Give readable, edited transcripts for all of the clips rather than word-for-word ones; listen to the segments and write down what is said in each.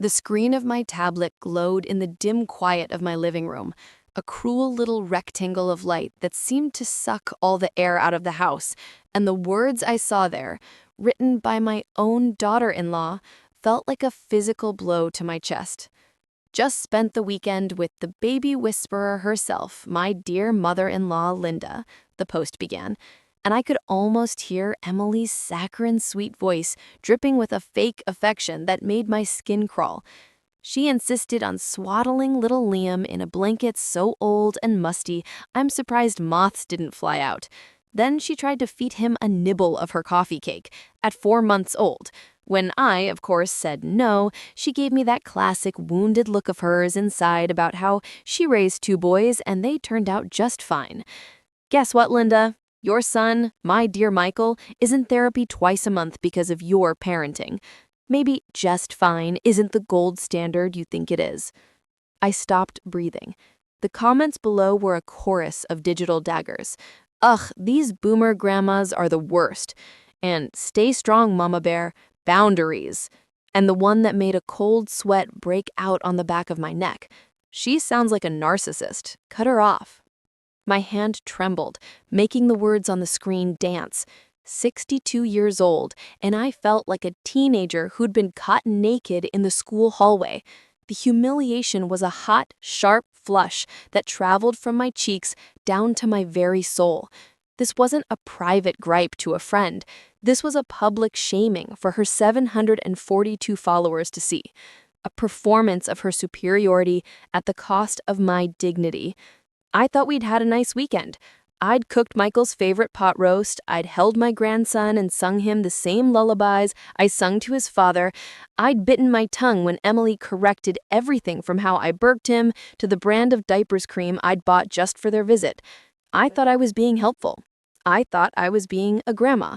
The screen of my tablet glowed in the dim quiet of my living room, a cruel little rectangle of light that seemed to suck all the air out of the house, and the words I saw there, written by my own daughter-in-law, felt like a physical blow to my chest. Just spent the weekend with the baby whisperer herself, my dear mother-in-law Linda, the post began, and I could almost hear Emily's saccharine sweet voice dripping with a fake affection that made my skin crawl. She insisted on swaddling little Liam in a blanket so old and musty, I'm surprised moths didn't fly out. Then she tried to feed him a nibble of her coffee cake, at 4 months old. When I, of course, said no, she gave me that classic wounded look of hers inside about how she raised 2 boys and they turned out just fine. Guess what, Linda? Your son, my dear Michael, is in therapy twice a month because of your parenting. Maybe just fine isn't the gold standard you think it is. I stopped breathing. The comments below were a chorus of digital daggers. Ugh, these boomer grandmas are the worst. And stay strong, Mama Bear, boundaries. And the one that made a cold sweat break out on the back of my neck. She sounds like a narcissist. Cut her off. My hand trembled, making the words on the screen dance. 62 years old, and I felt like a teenager who'd been caught naked in the school hallway. The humiliation was a hot, sharp flush that traveled from my cheeks down to my very soul. This wasn't a private gripe to a friend. This was a public shaming for her 742 followers to see. A performance of her superiority at the cost of my dignity. I thought we'd had a nice weekend. I'd cooked Michael's favorite pot roast, I'd held my grandson and sung him the same lullabies I sung to his father, I'd bitten my tongue when Emily corrected everything from how I burped him to the brand of diapers cream I'd bought just for their visit. I thought I was being helpful. I thought I was being a grandma.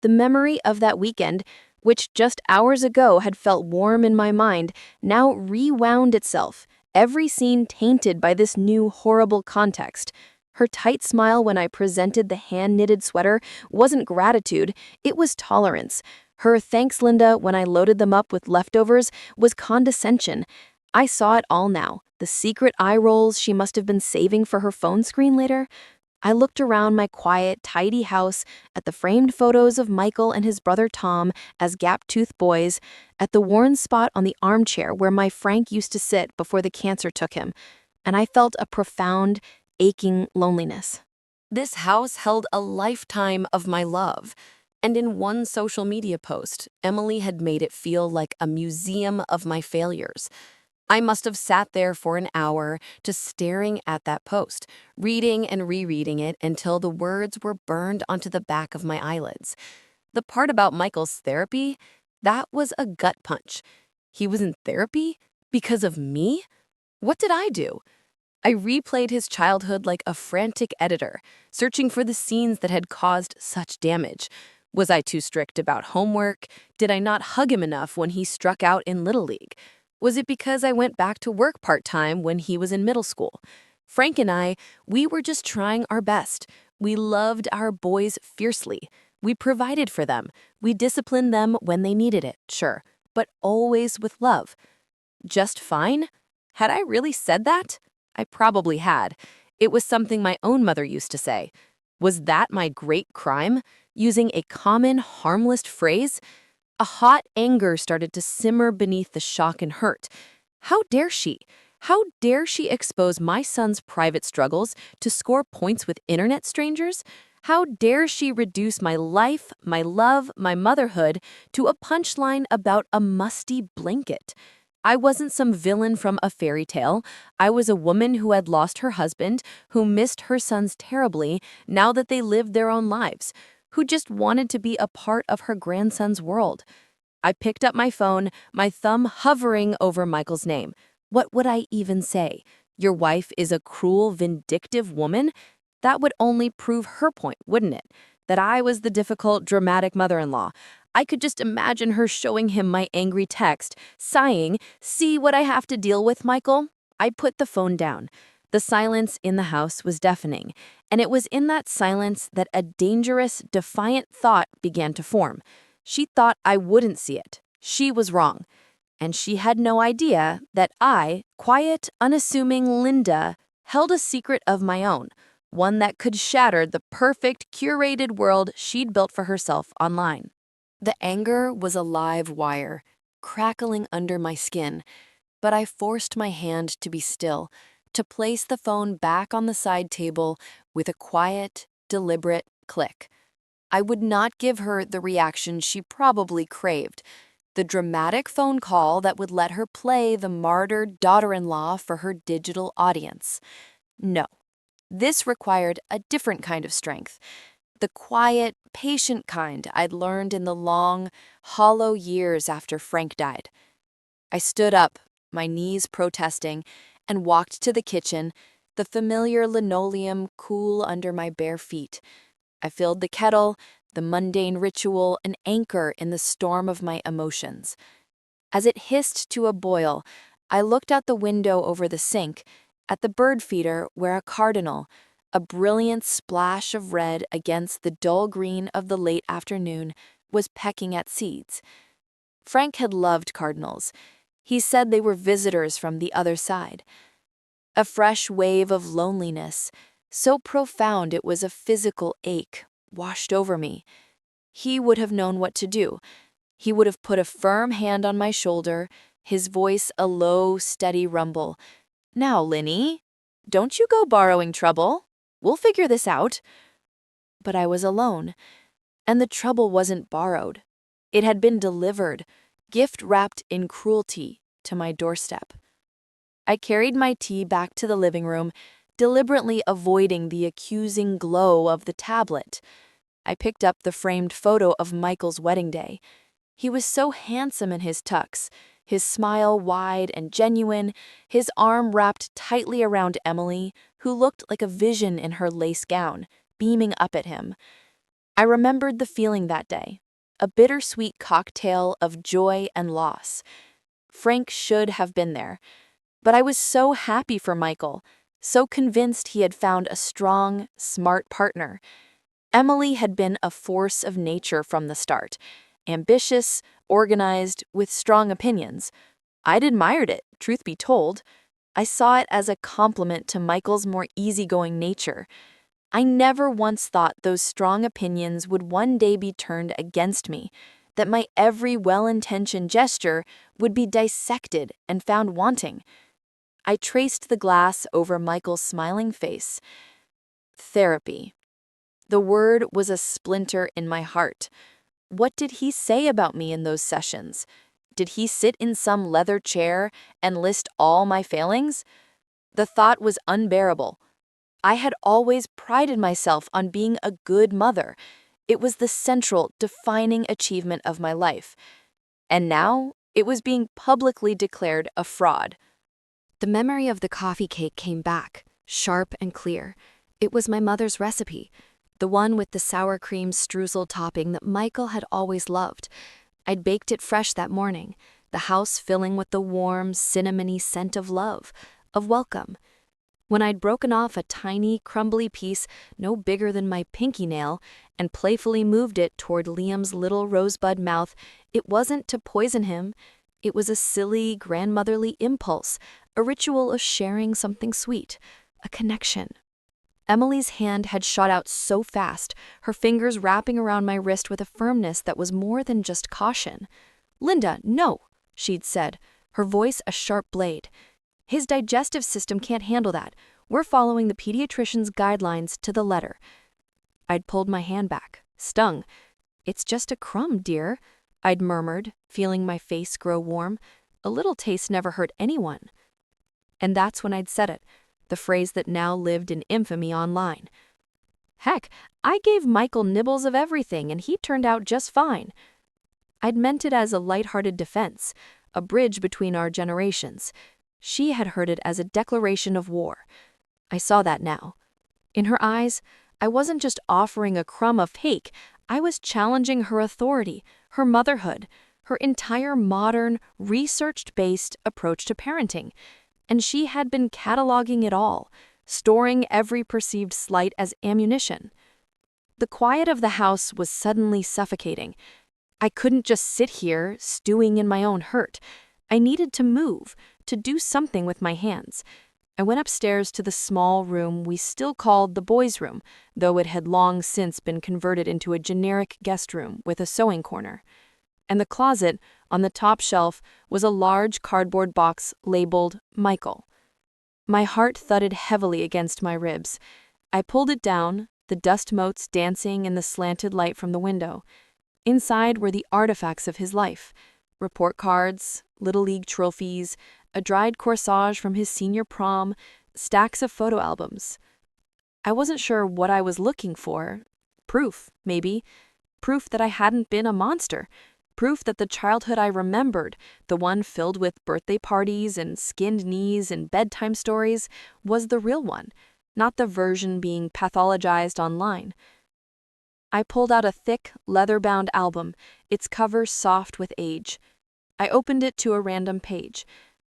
The memory of that weekend, which just hours ago had felt warm in my mind, now rewound itself, every scene tainted by this new horrible context. Her tight smile when I presented the hand-knitted sweater wasn't gratitude, it was tolerance. Her thanks, Linda, when I loaded them up with leftovers was condescension. I saw it all now, the secret eye rolls she must have been saving for her phone screen later. I looked around my quiet, tidy house, at the framed photos of Michael and his brother Tom as gap-toothed boys, at the worn spot on the armchair where my Frank used to sit before the cancer took him, and I felt a profound, aching loneliness. This house held a lifetime of my love, and in one social media post, Emily had made it feel like a museum of my failures. I must have sat there for an hour just staring at that post, reading and rereading it until the words were burned onto the back of my eyelids. The part about Michael's therapy, that was a gut punch. He was in therapy? Because of me? What did I do? I replayed his childhood like a frantic editor, searching for the scenes that had caused such damage. Was I too strict about homework? Did I not hug him enough when he struck out in Little League? Was it because I went back to work part-time when he was in middle school? Frank and I, we were just trying our best. We loved our boys fiercely. We provided for them. We disciplined them when they needed it, sure, but always with love. Just fine? Had I really said that? I probably had. It was something my own mother used to say. Was that my great crime? Using a common, harmless phrase? A hot anger started to simmer beneath the shock and hurt. How dare she? How dare she expose my son's private struggles to score points with internet strangers? How dare she reduce my life, my love, my motherhood to a punchline about a musty blanket? I wasn't some villain from a fairy tale. I was a woman who had lost her husband, who missed her sons terribly now that they lived their own lives, who just wanted to be a part of her grandson's world. I picked up my phone, my thumb hovering over Michael's name. What would I even say? Your wife is a cruel, vindictive woman? That would only prove her point, wouldn't it? That I was the difficult, dramatic mother-in-law. I could just imagine her showing him my angry text, sighing, "See what I have to deal with, Michael?" I put the phone down. The silence in the house was deafening, and it was in that silence that a dangerous, defiant thought began to form. She thought I wouldn't see it. She was wrong. And she had no idea that I, quiet, unassuming Linda, held a secret of my own, one that could shatter the perfect, curated world she'd built for herself online. The anger was a live wire, crackling under my skin, but I forced my hand to be still, to place the phone back on the side table with a quiet, deliberate click. I would not give her the reaction she probably craved, the dramatic phone call that would let her play the martyred daughter-in-law for her digital audience. No, this required a different kind of strength, the quiet, patient kind I'd learned in the long, hollow years after Frank died. I stood up, my knees protesting, and walked to the kitchen, the familiar linoleum cool under my bare feet. I filled the kettle, the mundane ritual, an anchor in the storm of my emotions. As it hissed to a boil, I looked out the window over the sink, at the bird feeder where a cardinal, a brilliant splash of red against the dull green of the late afternoon, was pecking at seeds. Frank had loved cardinals. He said they were visitors from the other side. A fresh wave of loneliness, so profound it was a physical ache, washed over me. He would have known what to do. He would have put a firm hand on my shoulder, his voice a low, steady rumble. "Now, Linny, don't you go borrowing trouble. We'll figure this out." But I was alone, and the trouble wasn't borrowed. It had been delivered, gift-wrapped in cruelty, to my doorstep. I carried my tea back to the living room, deliberately avoiding the accusing glow of the tablet. I picked up the framed photo of Michael's wedding day. He was so handsome in his tux, his smile wide and genuine, his arm wrapped tightly around Emily, who looked like a vision in her lace gown, beaming up at him. I remembered the feeling that day, a bittersweet cocktail of joy and loss. Frank should have been there, but I was so happy for Michael, so convinced he had found a strong, smart partner. Emily had been a force of nature from the start, ambitious, organized, with strong opinions. I'd admired it, truth be told. I saw it as a compliment to Michael's more easygoing nature. I never once thought those strong opinions would one day be turned against me, that my every well-intentioned gesture would be dissected and found wanting. I traced the glass over Michael's smiling face. Therapy. The word was a splinter in my heart. What did he say about me in those sessions? Did he sit in some leather chair and list all my failings? The thought was unbearable. I had always prided myself on being a good mother. It was the central, defining achievement of my life. And now, it was being publicly declared a fraud. The memory of the coffee cake came back, sharp and clear. It was my mother's recipe, the one with the sour cream streusel topping that Michael had always loved. I'd baked it fresh that morning, the house filling with the warm, cinnamony scent of love, of welcome. When I'd broken off a tiny, crumbly piece no bigger than my pinky nail and playfully moved it toward Liam's little rosebud mouth, it wasn't to poison him. It was a silly, grandmotherly impulse, a ritual of sharing something sweet, a connection. Emily's hand had shot out so fast, her fingers wrapping around my wrist with a firmness that was more than just caution. "Linda, no," she'd said, her voice a sharp blade. "His digestive system can't handle that. We're following the pediatrician's guidelines to the letter." I'd pulled my hand back, stung. "It's just a crumb, dear," I'd murmured, feeling my face grow warm. A little taste never hurt anyone. And that's when I'd said it, the phrase that now lived in infamy online. "Heck, I gave Michael nibbles of everything and he turned out just fine." I'd meant it as a lighthearted defense, a bridge between our generations. She had heard it as a declaration of war. I saw that now. In her eyes, I wasn't just offering a crumb of cake, I was challenging her authority, her motherhood, her entire modern, research-based approach to parenting. And she had been cataloging it all, storing every perceived slight as ammunition. The quiet of the house was suddenly suffocating. I couldn't just sit here, stewing in my own hurt. I needed to move, to do something with my hands. I went upstairs to the small room we still called the boys' room, though it had long since been converted into a generic guest room with a sewing corner. And the closet, on the top shelf, was a large cardboard box labeled Michael. My heart thudded heavily against my ribs. I pulled it down, the dust motes dancing in the slanted light from the window. Inside were the artifacts of his life: report cards, Little League trophies, a dried corsage from his senior prom, stacks of photo albums. I wasn't sure what I was looking for. Proof, maybe. Proof that I hadn't been a monster. Proof that the childhood I remembered, the one filled with birthday parties and skinned knees and bedtime stories, was the real one, not the version being pathologized online. I pulled out a thick, leather-bound album, its cover soft with age. I opened it to a random page.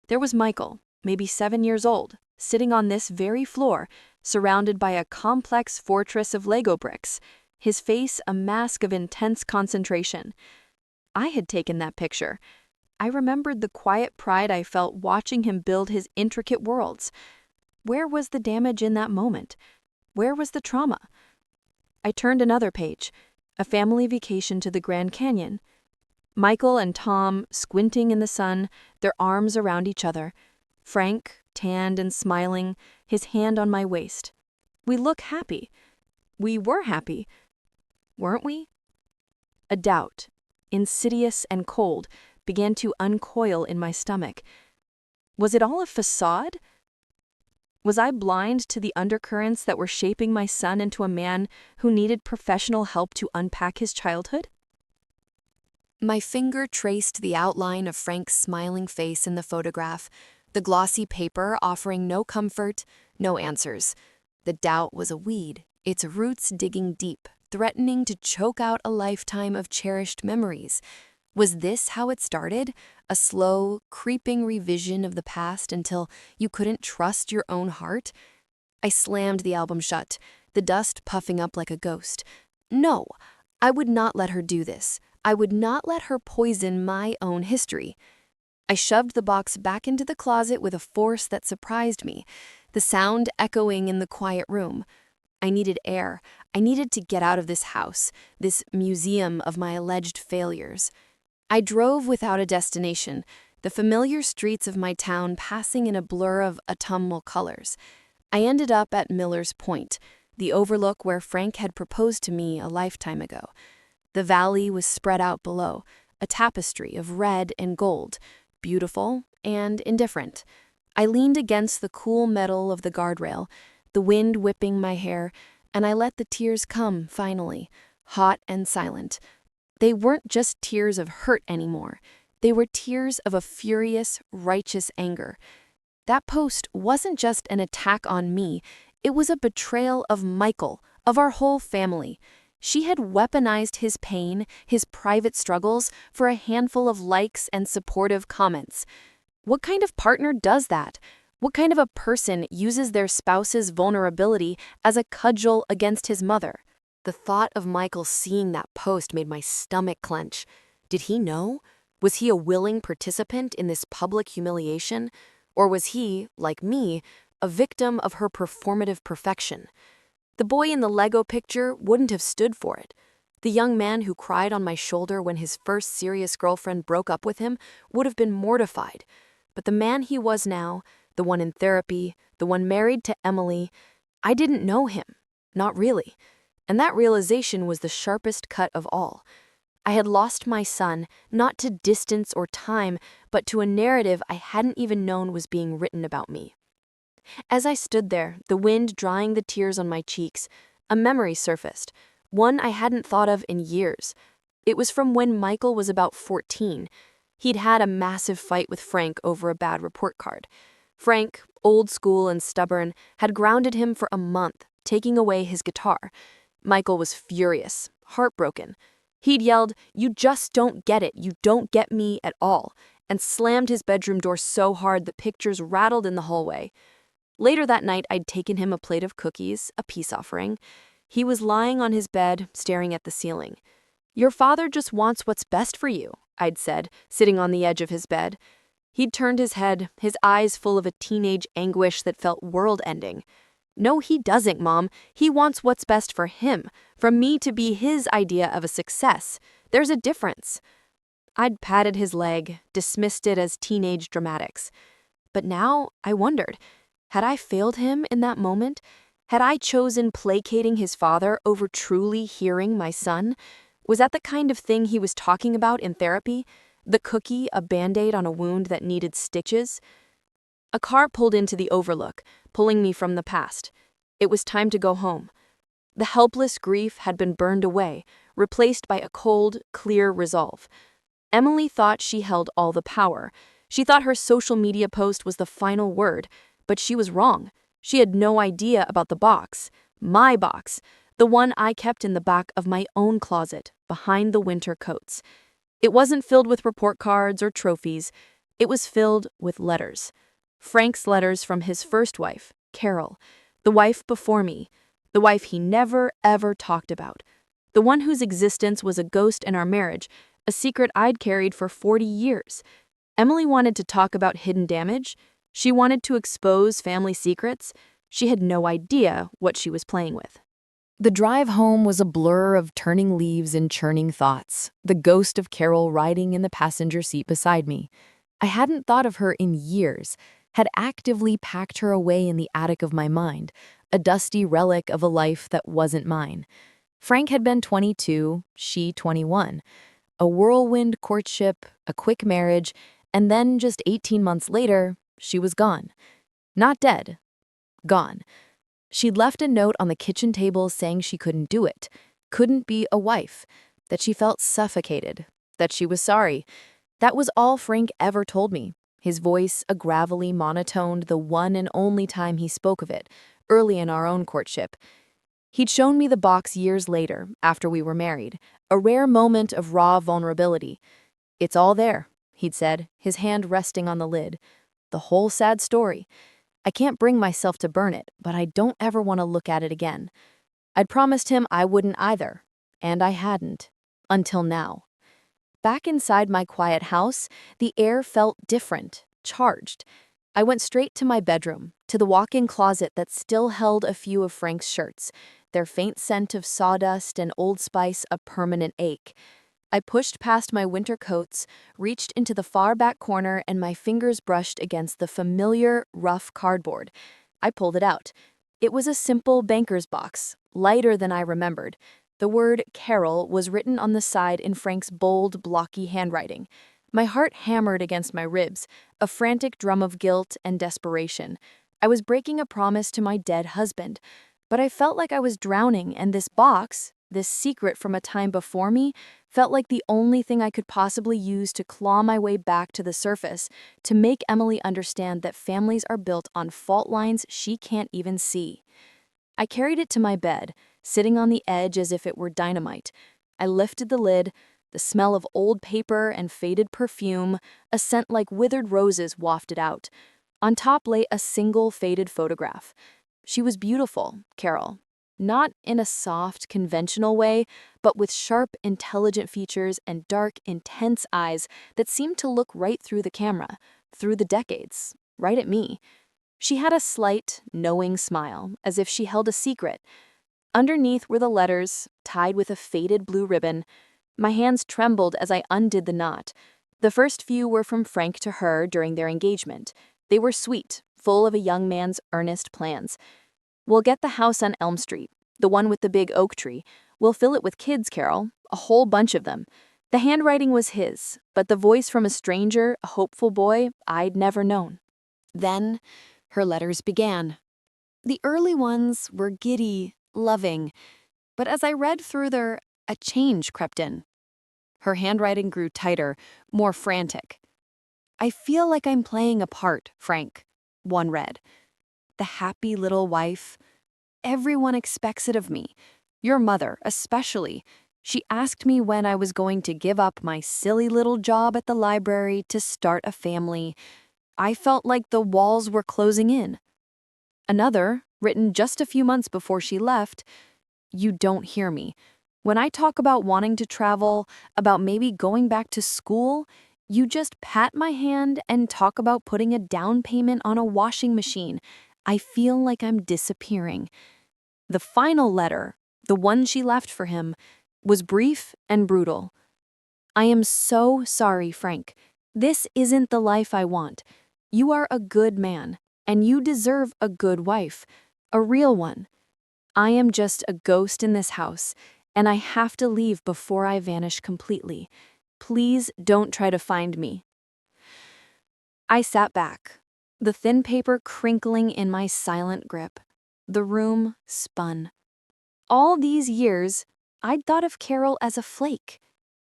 There was Michael, maybe 7 years old, sitting on this very floor, surrounded by a complex fortress of Lego bricks, his face a mask of intense concentration. I had taken that picture. I remembered the quiet pride I felt watching him build his intricate worlds. Where was the damage in that moment? Where was the trauma? I turned another page, a family vacation to the Grand Canyon. Michael and Tom, squinting in the sun, their arms around each other. Frank, tanned and smiling, his hand on my waist. We look happy. We were happy, weren't we? A doubt, insidious and cold, began to uncoil in my stomach. Was it all a facade? Was I blind to the undercurrents that were shaping my son into a man who needed professional help to unpack his childhood? My finger traced the outline of Frank's smiling face in the photograph, the glossy paper offering no comfort, no answers. The doubt was a weed, its roots digging deep, threatening to choke out a lifetime of cherished memories. Was this how it started? A slow, creeping revision of the past until you couldn't trust your own heart? I slammed the album shut, the dust puffing up like a ghost. No, I would not let her do this. I would not let her poison my own history. I shoved the box back into the closet with a force that surprised me, the sound echoing in the quiet room. I needed air. I needed to get out of this house, this museum of my alleged failures. I drove without a destination, the familiar streets of my town passing in a blur of autumnal colors. I ended up at Miller's Point, the overlook where Frank had proposed to me a lifetime ago. The valley was spread out below, a tapestry of red and gold, beautiful and indifferent. I leaned against the cool metal of the guardrail, the wind whipping my hair, and I let the tears come finally, hot and silent. They weren't just tears of hurt anymore. They were tears of a furious, righteous anger. That post wasn't just an attack on me. It was a betrayal of Michael, of our whole family. She had weaponized his pain, his private struggles, for a handful of likes and supportive comments. What kind of partner does that? What kind of a person uses their spouse's vulnerability as a cudgel against his mother? The thought of Michael seeing that post made my stomach clench. Did he know? Was he a willing participant in this public humiliation? Or was he, like me, a victim of her performative perfection? The boy in the Lego picture wouldn't have stood for it. The young man who cried on my shoulder when his first serious girlfriend broke up with him would have been mortified. But the man he was now, the one in therapy, the one married to Emily, I didn't know him. Not really. And that realization was the sharpest cut of all. I had lost my son, not to distance or time, but to a narrative I hadn't even known was being written about me. As I stood there, the wind drying the tears on my cheeks, a memory surfaced, one I hadn't thought of in years. It was from when Michael was about 14. He'd had a massive fight with Frank over a bad report card. Frank, old school and stubborn, had grounded him for a month, taking away his guitar. Michael was furious, heartbroken. He'd yelled, "You just don't get it, you don't get me at all," and slammed his bedroom door so hard the pictures rattled in the hallway. Later that night, I'd taken him a plate of cookies, a peace offering. He was lying on his bed, staring at the ceiling. "Your father just wants what's best for you," I'd said, sitting on the edge of his bed. He'd turned his head, his eyes full of a teenage anguish that felt world-ending. No, he doesn't, Mom. He wants what's best for him, for me to be his idea of a success. There's a difference. I'd patted his leg, dismissed it as teenage dramatics. But now I wondered, had I failed him in that moment? Had I chosen placating his father over truly hearing my son? Was that the kind of thing he was talking about in therapy? The cookie, a Band-Aid on a wound that needed stitches? A car pulled into the overlook, pulling me from the past. It was time to go home. The helpless grief had been burned away, replaced by a cold, clear resolve. Emily thought she held all the power. She thought her social media post was the final word, but she was wrong. She had no idea about the box, my box, the one I kept in the back of my own closet, behind the winter coats. It wasn't filled with report cards or trophies. It was filled with letters. Frank's letters from his first wife, Carol, the wife before me, the wife he never, ever talked about, the one whose existence was a ghost in our marriage, a secret I'd carried for 40 years. Emily wanted to talk about hidden damage. She wanted to expose family secrets. She had no idea what she was playing with. The drive home was a blur of turning leaves and churning thoughts, the ghost of Carol riding in the passenger seat beside me. I hadn't thought of her in years, had actively packed her away in the attic of my mind, a dusty relic of a life that wasn't mine. Frank had been 22, she 21. A whirlwind courtship, a quick marriage, and then just 18 months later, she was gone. Not dead. Gone. She'd left a note on the kitchen table saying she couldn't do it, couldn't be a wife, that she felt suffocated, that she was sorry. That was all Frank ever told me, his voice a gravelly monotone the one and only time he spoke of it, early in our own courtship. He'd shown me the box years later, after we were married, a rare moment of raw vulnerability. "It's all there," he'd said, his hand resting on the lid. "The whole sad story. I can't bring myself to burn it, but I don't ever want to look at it again." I'd promised him I wouldn't either, and I hadn't, until now. Back inside my quiet house, the air felt different, charged. I went straight to my bedroom, to the walk-in closet that still held a few of Frank's shirts, their faint scent of sawdust and Old Spice a permanent ache. I pushed past my winter coats, reached into the far back corner, and my fingers brushed against the familiar, rough cardboard. I pulled it out. It was a simple banker's box, lighter than I remembered. The word Carol was written on the side in Frank's bold, blocky handwriting. My heart hammered against my ribs, a frantic drum of guilt and desperation. I was breaking a promise to my dead husband, but I felt like I was drowning, and this box, this secret from a time before me, felt like the only thing I could possibly use to claw my way back to the surface, to make Emily understand that families are built on fault lines she can't even see. I carried it to my bed, sitting on the edge as if it were dynamite. I lifted the lid, the smell of old paper and faded perfume, a scent like withered roses wafted out. On top lay a single faded photograph. She was beautiful, Carol. Not in a soft, conventional way, but with sharp, intelligent features and dark, intense eyes that seemed to look right through the camera, through the decades, right at me. She had a slight, knowing smile, as if she held a secret. Underneath were the letters, tied with a faded blue ribbon. My hands trembled as I undid the knot. The first few were from Frank to her during their engagement. They were sweet, full of a young man's earnest plans. "We'll get the house on Elm Street, the one with the big oak tree. We'll fill it with kids, Carol, a whole bunch of them." The handwriting was his, but the voice from a stranger, a hopeful boy, I'd never known. Then her letters began. The early ones were giddy, loving, but as I read through a change crept in. Her handwriting grew tighter, more frantic. "I feel like I'm playing a part, Frank," one read. "The happy little wife. Everyone expects it of me. Your mother, especially. She asked me when I was going to give up my silly little job at the library to start a family. I felt like the walls were closing in." Another, written just a few months before she left, "You don't hear me. When I talk about wanting to travel, about maybe going back to school, You just pat my hand and talk about putting a down payment on a washing machine. I feel like I'm disappearing. The final letter, the one she left for him, was brief and brutal. I am so sorry, Frank. This isn't the life I want. You are a good man, and you deserve a good wife, a real one. I am just a ghost in this house, and I have to leave before I vanish completely. Please don't try to find me. I sat back, the thin paper crinkling in my silent grip. The room spun. All these years, I'd thought of Carol as a flake,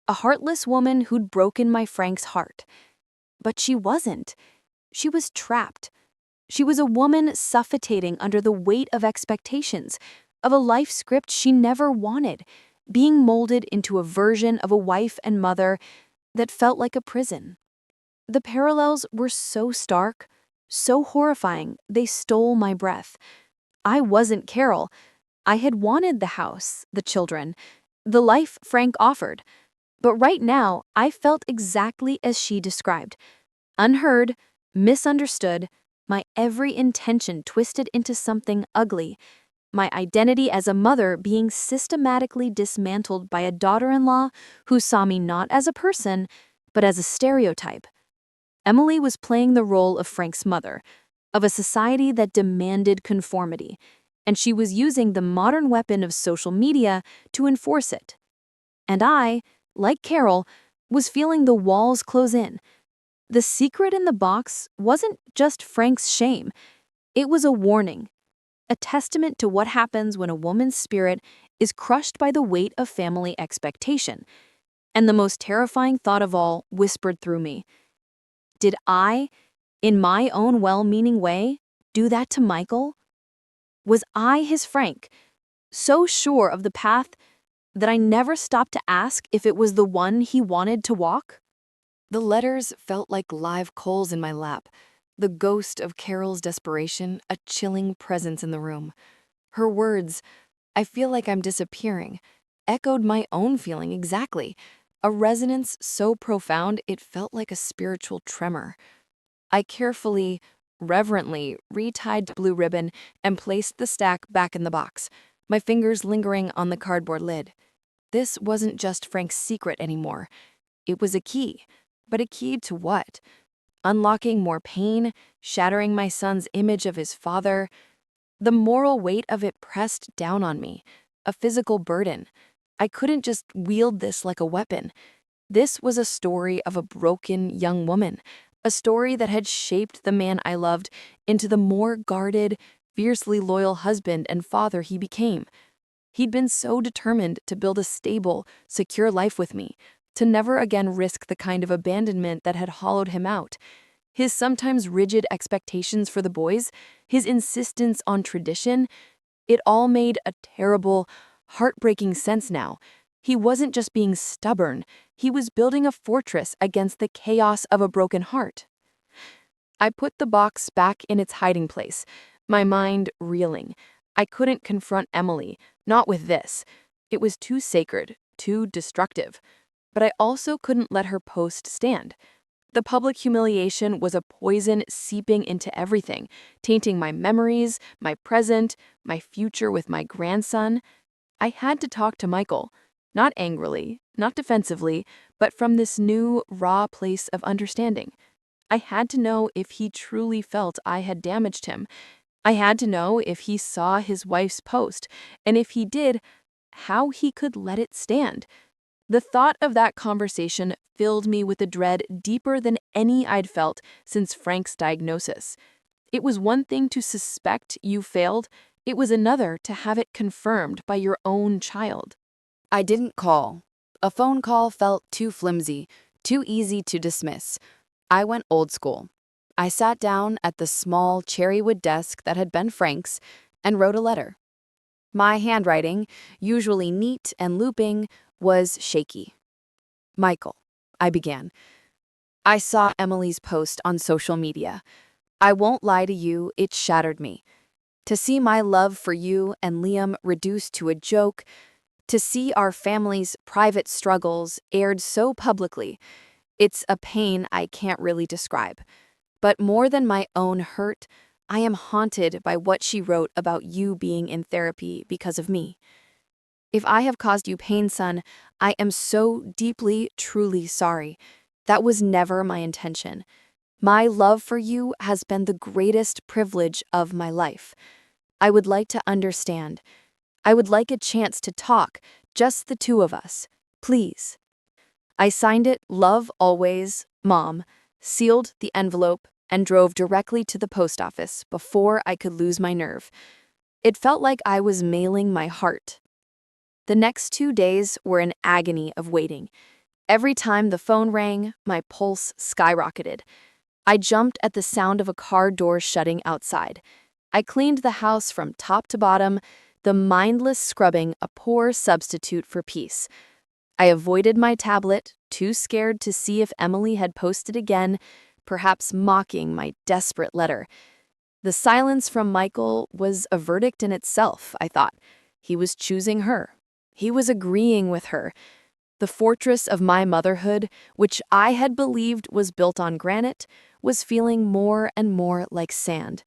a heartless woman who'd broken my Frank's heart. But she wasn't. She was trapped. She was a woman suffocating under the weight of expectations, of a life script she never wanted, being molded into a version of a wife and mother that felt like a prison. The parallels were so stark, so horrifying, they stole my breath. I wasn't Carol. I had wanted the house, the children, the life Frank offered. But right now, I felt exactly as she described. Unheard, misunderstood, my every intention twisted into something ugly, my identity as a mother being systematically dismantled by a daughter-in-law who saw me not as a person, but as a stereotype. Emily was playing the role of Frank's mother, of a society that demanded conformity, and she was using the modern weapon of social media to enforce it. And I, like Carol, was feeling the walls close in. The secret in the box wasn't just Frank's shame. It was a warning, a testament to what happens when a woman's spirit is crushed by the weight of family expectation. And the most terrifying thought of all whispered through me. Did I, in my own well-meaning way, do that to Michael? Was I his Frank, so sure of the path that I never stopped to ask if it was the one he wanted to walk? The letters felt like live coals in my lap, the ghost of Carol's desperation, a chilling presence in the room. Her words, "I feel like I'm disappearing," echoed my own feeling exactly, a resonance so profound it felt like a spiritual tremor. I carefully, reverently retied the blue ribbon and placed the stack back in the box, my fingers lingering on the cardboard lid. This wasn't just Frank's secret anymore. It was a key. But a key to what? Unlocking more pain, shattering my son's image of his father. The moral weight of it pressed down on me, a physical burden. I couldn't just wield this like a weapon. This was a story of a broken young woman, a story that had shaped the man I loved into the more guarded, fiercely loyal husband and father he became. He'd been so determined to build a stable, secure life with me, to never again risk the kind of abandonment that had hollowed him out. His sometimes rigid expectations for the boys, his insistence on tradition, it all made a terrible, heartbreaking sense now. He wasn't just being stubborn, he was building a fortress against the chaos of a broken heart. I put the box back in its hiding place, my mind reeling. I couldn't confront Emily, not with this. It was too sacred, too destructive. But I also couldn't let her post stand. The public humiliation was a poison seeping into everything, tainting my memories, my present, my future with my grandson. I had to talk to Michael, not angrily, not defensively, but from this new, raw place of understanding. I had to know if he truly felt I had damaged him. I had to know if he saw his wife's post, and if he did, how he could let it stand. The thought of that conversation filled me with a dread deeper than any I'd felt since Frank's diagnosis. It was one thing to suspect you failed, it was another to have it confirmed by your own child. I didn't call. A phone call felt too flimsy, too easy to dismiss. I went old school. I sat down at the small cherrywood desk that had been Frank's and wrote a letter. My handwriting, usually neat and looping, was shaky. "Michael," I began. "I saw Emily's post on social media. I won't lie to you, it shattered me. To see my love for you and Liam reduced to a joke, to see our family's private struggles aired so publicly, It's a pain I can't really describe. But more than my own hurt, I am haunted by what she wrote about you being in therapy because of me. If I have caused you pain, son, I am so deeply, truly sorry. That was never my intention. My love for you has been the greatest privilege of my life. I would like to understand. I would like a chance to talk, just the two of us. Please. I signed it, Love Always, Mom, sealed the envelope, and drove directly to the post office before I could lose my nerve. It felt like I was mailing my heart. The next 2 days were an agony of waiting. Every time the phone rang, my pulse skyrocketed. I jumped at the sound of a car door shutting outside. I cleaned the house from top to bottom, the mindless scrubbing a poor substitute for peace. I avoided my tablet, too scared to see if Emily had posted again, perhaps mocking my desperate letter. The silence from Michael was a verdict in itself, I thought. He was choosing her. He was agreeing with her. The fortress of my motherhood, which I had believed was built on granite, was feeling more and more like sand.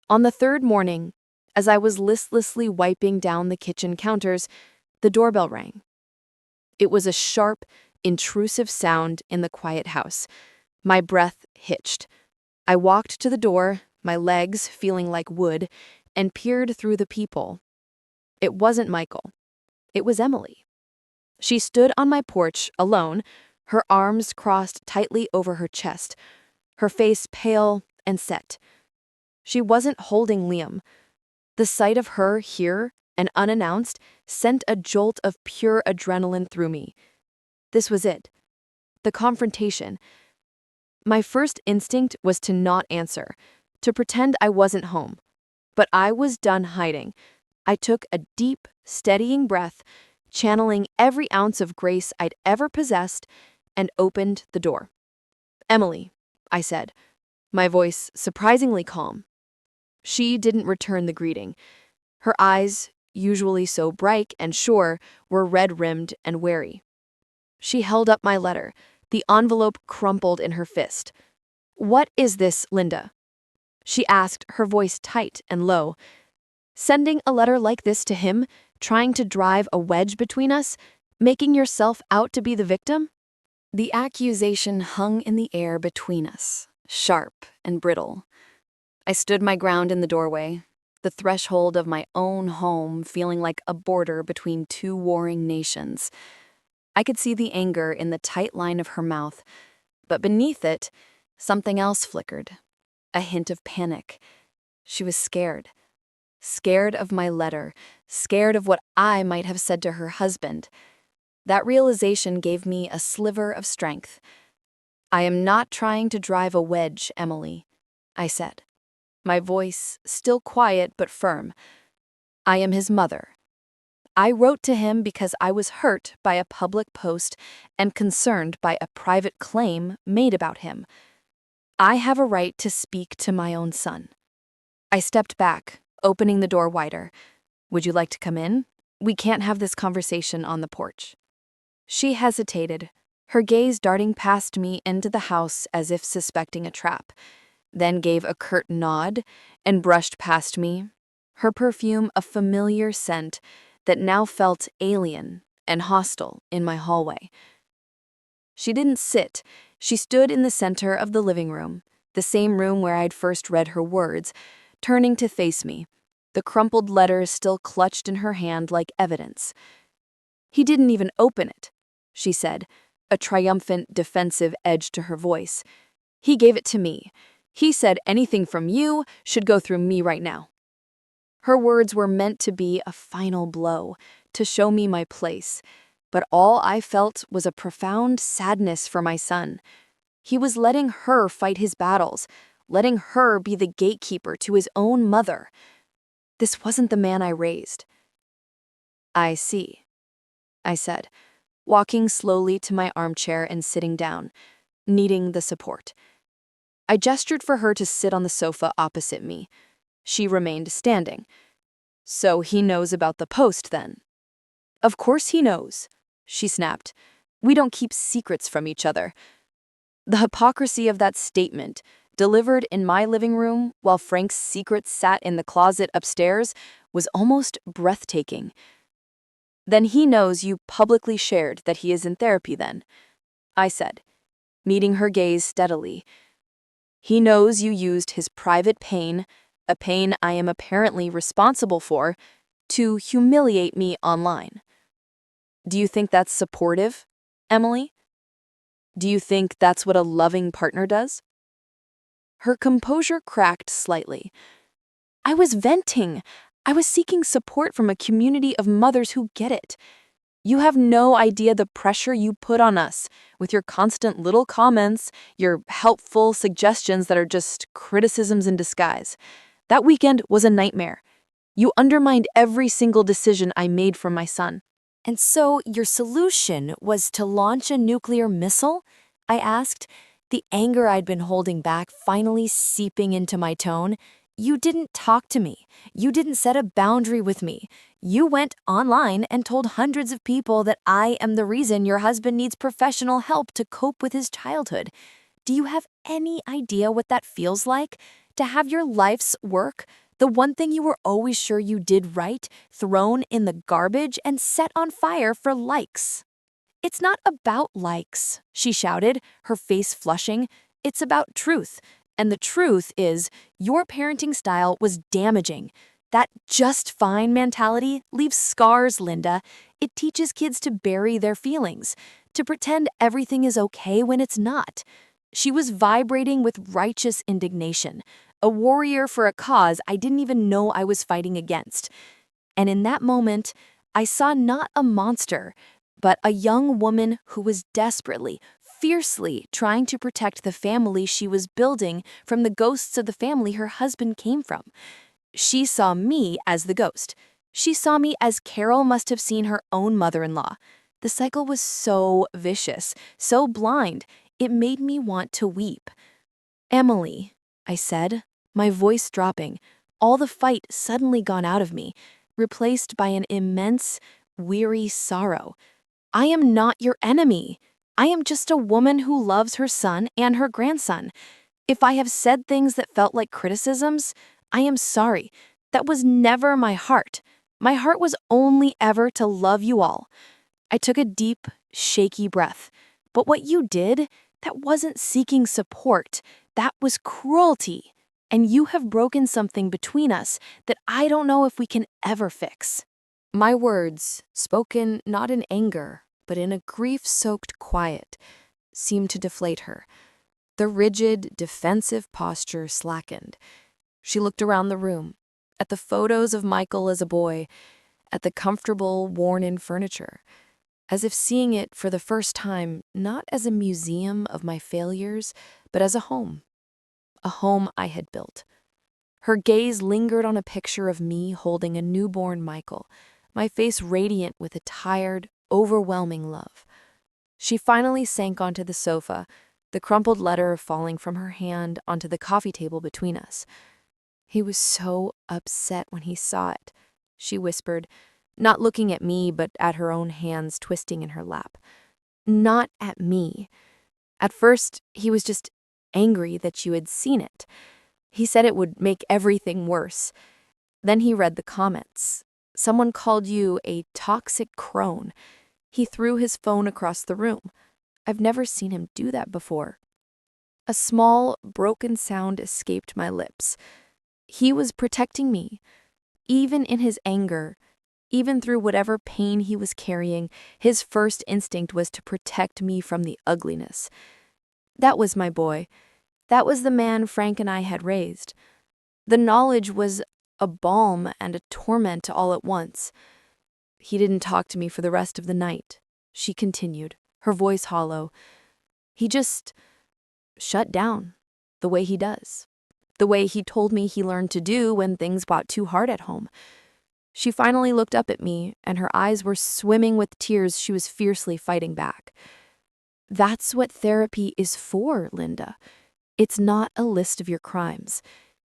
On the third morning, as I was listlessly wiping down the kitchen counters, the doorbell rang. It was a sharp, intrusive sound in the quiet house. My breath hitched. I walked to the door, my legs feeling like wood, and peered through the peephole. It wasn't Michael. It was Emily. She stood on my porch, alone, her arms crossed tightly over her chest, her face pale and set. She wasn't holding Liam. The sight of her here and unannounced sent a jolt of pure adrenaline through me. This was it. The confrontation. My first instinct was to not answer, to pretend I wasn't home. But I was done hiding. I took a deep, steadying breath, channeling every ounce of grace I'd ever possessed, and opened the door. "Emily," I said, my voice surprisingly calm. She didn't return the greeting. Her eyes, usually so bright and sure, were red-rimmed and wary. She held up my letter, the envelope crumpled in her fist. "What is this, Linda?" she asked, her voice tight and low. "Sending a letter like this to him, trying to drive a wedge between us, making yourself out to be the victim?" The accusation hung in the air between us, sharp and brittle. I stood my ground in the doorway, the threshold of my own home feeling like a border between two warring nations. I could see the anger in the tight line of her mouth, but beneath it, something else flickered, a hint of panic. She was scared. Scared of my letter, scared of what I might have said to her husband. That realization gave me a sliver of strength. "I am not trying to drive a wedge, Emily," I said, my voice still quiet but firm. "I am his mother. I wrote to him because I was hurt by a public post and concerned by a private claim made about him. I have a right to speak to my own son." I stepped back, opening the door wider. "Would you like to come in? We can't have this conversation on the porch." She hesitated, her gaze darting past me into the house as if suspecting a trap, then gave a curt nod and brushed past me, her perfume a familiar scent that now felt alien and hostile in my hallway. She didn't sit. She stood in the center of the living room, the same room where I'd first read her words, turning to face me, the crumpled letter still clutched in her hand like evidence. "He didn't even open it," she said, a triumphant, defensive edge to her voice. "He gave it to me. He said anything from you should go through me right now." Her words were meant to be a final blow, to show me my place, but all I felt was a profound sadness for my son. He was letting her fight his battles, letting her be the gatekeeper to his own mother. This wasn't the man I raised. "I see," I said, walking slowly to my armchair and sitting down, needing the support. I gestured for her to sit on the sofa opposite me. She remained standing. "So he knows about the post, then?" "Of course he knows," she snapped. We don't keep secrets from each other. The hypocrisy of that statement, delivered in my living room while Frank's secrets sat in the closet upstairs, was almost breathtaking. Then he knows you publicly shared that he is in therapy then, I said, meeting her gaze steadily. He knows you used his private pain, a pain I am apparently responsible for, to humiliate me online. Do you think that's supportive, Emily? Do you think that's what a loving partner does? Her composure cracked slightly. I was venting. I was seeking support from a community of mothers who get it. You have no idea the pressure you put on us with your constant little comments, your helpful suggestions that are just criticisms in disguise. That weekend was a nightmare. You undermined every single decision I made for my son. And so your solution was to launch a nuclear missile? I asked, the anger I'd been holding back finally seeping into my tone. You didn't talk to me. You didn't set a boundary with me. You went online and told hundreds of people that I am the reason your husband needs professional help to cope with his childhood. Do you have any idea what that feels like? To have your life's work, the one thing you were always sure you did right, thrown in the garbage and set on fire for likes. It's not about likes, she shouted, her face flushing. It's about truth. And the truth is, your parenting style was damaging. That just fine mentality leaves scars, Linda. It teaches kids to bury their feelings, to pretend everything is okay when it's not. She was vibrating with righteous indignation, a warrior for a cause I didn't even know I was fighting against. And in that moment, I saw not a monster, but a young woman who was desperately, fiercely trying to protect the family she was building from the ghosts of the family her husband came from. She saw me as the ghost. She saw me as Carol must have seen her own mother-in-law. The cycle was so vicious, so blind, it made me want to weep. Emily, I said, my voice dropping, all the fight suddenly gone out of me, replaced by an immense, weary sorrow. I am not your enemy. I am just a woman who loves her son and her grandson. If I have said things that felt like criticisms, I am sorry. That was never my heart. My heart was only ever to love you all. I took a deep, shaky breath. But what you did, that wasn't seeking support. That was cruelty. And you have broken something between us that I don't know if we can ever fix. My words, spoken not in anger, but in a grief-soaked quiet, seemed to deflate her. The rigid, defensive posture slackened. She looked around the room, at the photos of Michael as a boy, at the comfortable, worn-in furniture, as if seeing it for the first time not as a museum of my failures, but as a home I had built. Her gaze lingered on a picture of me holding a newborn Michael, my face radiant with a tired, overwhelming love. She finally sank onto the sofa, the crumpled letter falling from her hand onto the coffee table between us. He was so upset when he saw it, she whispered, not looking at me but at her own hands twisting in her lap. Not at me. At first, he was just angry that you had seen it. He said it would make everything worse. Then he read the comments. Someone called you a toxic crone. He threw his phone across the room. I've never seen him do that before. A small, broken sound escaped my lips. He was protecting me. Even in his anger, even through whatever pain he was carrying, his first instinct was to protect me from the ugliness. That was my boy. That was the man Frank and I had raised. The knowledge was a balm and a torment all at once. He didn't talk to me for the rest of the night, she continued, her voice hollow. He just shut down, the way he does. The way he told me he learned to do when things got too hard at home. She finally looked up at me, and her eyes were swimming with tears she was fiercely fighting back. That's what therapy is for, Linda. It's not a list of your crimes.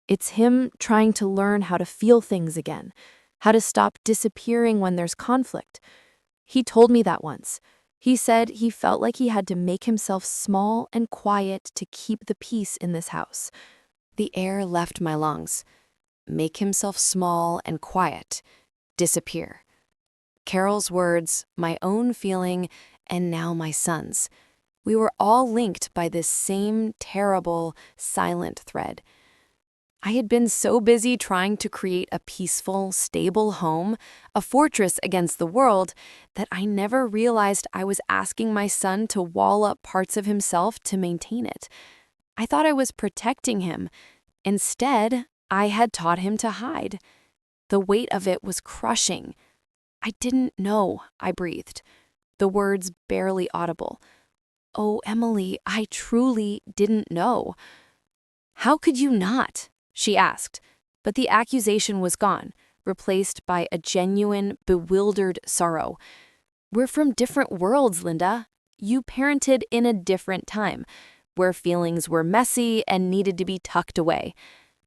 It's him trying to learn how to feel things again, how to stop disappearing when there's conflict. He told me that once. He said he felt like he had to make himself small and quiet to keep the peace in this house. The air left my lungs. Make himself small and quiet. Disappear. Carol's words, my own feeling, and now my son's. We were all linked by this same terrible, silent thread. I had been so busy trying to create a peaceful, stable home, a fortress against the world, that I never realized I was asking my son to wall up parts of himself to maintain it. I thought I was protecting him. Instead, I had taught him to hide. The weight of it was crushing. I didn't know, I breathed, the words barely audible. Oh, Emily, I truly didn't know. How could you not? She asked, but the accusation was gone, replaced by a genuine, bewildered sorrow. We're from different worlds, Linda. You parented in a different time, where feelings were messy and needed to be tucked away.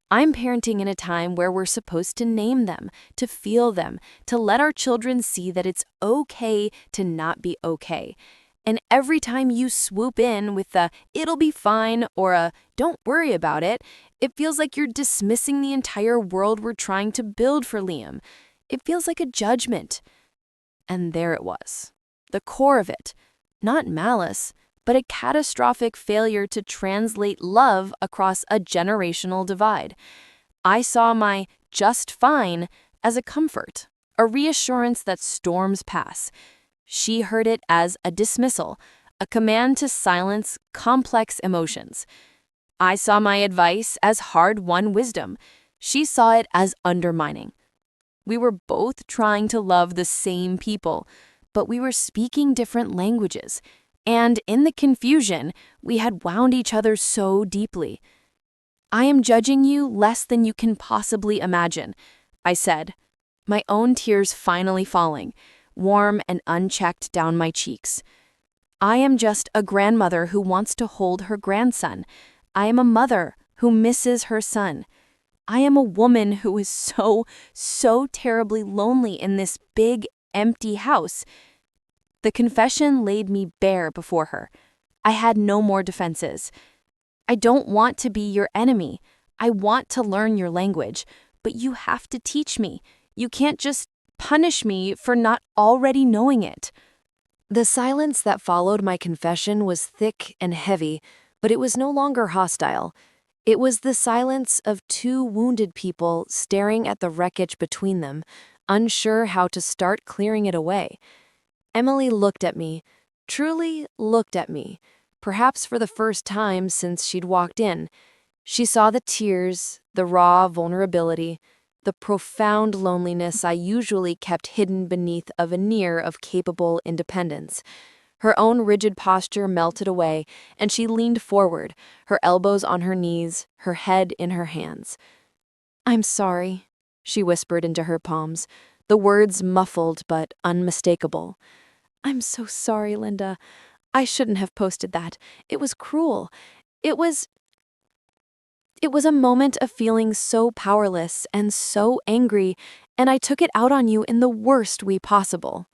I'm parenting in a time where we're supposed to name them, to feel them, to let our children see that it's okay to not be okay. And every time you swoop in with the "it'll be fine" or a "don't worry about it," it feels like you're dismissing the entire world we're trying to build for Liam. It feels like a judgment. And there it was, the core of it. Not malice, but a catastrophic failure to translate love across a generational divide. I saw my "just fine" as a comfort, a reassurance that storms pass. She heard it as a dismissal, a command to silence complex emotions. I saw my advice as hard-won wisdom. She saw it as undermining. We were both trying to love the same people, but we were speaking different languages, and in the confusion, we had wound each other so deeply. I am judging you less than you can possibly imagine, I said, my own tears finally falling, warm and unchecked down my cheeks. I am just a grandmother who wants to hold her grandson. I am a mother who misses her son. I am a woman who is so terribly lonely in this big, empty house. The confession laid me bare before her. I had no more defenses. I don't want to be your enemy. I want to learn your language, but you have to teach me. You can't just punish me for not already knowing it. The silence that followed my confession was thick and heavy, but it was no longer hostile. It was the silence of two wounded people staring at the wreckage between them, unsure how to start clearing it away. Emily looked at me, truly looked at me, perhaps for the first time since she'd walked in. She saw the tears, the raw vulnerability, the profound loneliness I usually kept hidden beneath a veneer of capable independence. Her own rigid posture melted away, and she leaned forward, her elbows on her knees, her head in her hands. "I'm sorry," she whispered into her palms, the words muffled but unmistakable. "I'm so sorry, Linda. I shouldn't have posted that. It was cruel. It was a moment of feeling so powerless and so angry, and I took it out on you in the worst way possible."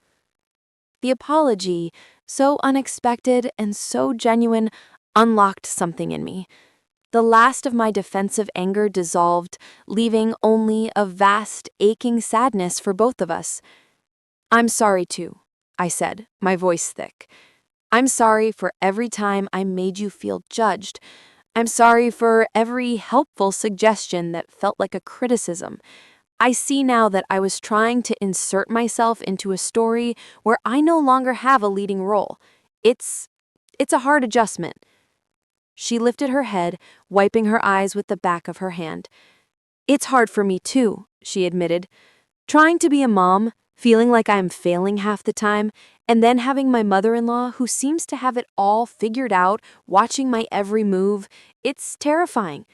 The apology, so unexpected and so genuine, unlocked something in me. The last of my defensive anger dissolved, leaving only a vast, aching sadness for both of us. "I'm sorry too," I said, my voice thick. "I'm sorry for every time I made you feel judged. I'm sorry for every helpful suggestion that felt like a criticism. I see now that I was trying to insert myself into a story where I no longer have a leading role. It's a hard adjustment." She lifted her head, wiping her eyes with the back of her hand. "It's hard for me too," she admitted. "Trying to be a mom, feeling like I'm failing half the time, and then having my mother-in-law who seems to have it all figured out, watching my every move. It's terrifying.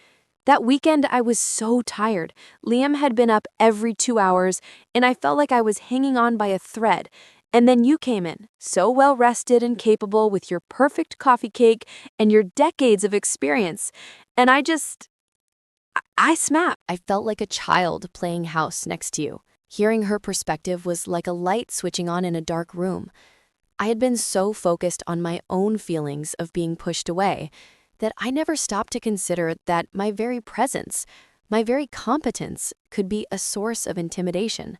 That weekend I was so tired. Liam had been up every 2 hours, and I felt like I was hanging on by a thread. And then you came in, so well-rested and capable with your perfect coffee cake and your decades of experience. And I snapped. I felt like a child playing house next to you. Hearing her perspective was like a light switching on in a dark room. I had been so focused on my own feelings of being pushed away that I never stopped to consider that my very presence, my very competence, could be a source of intimidation.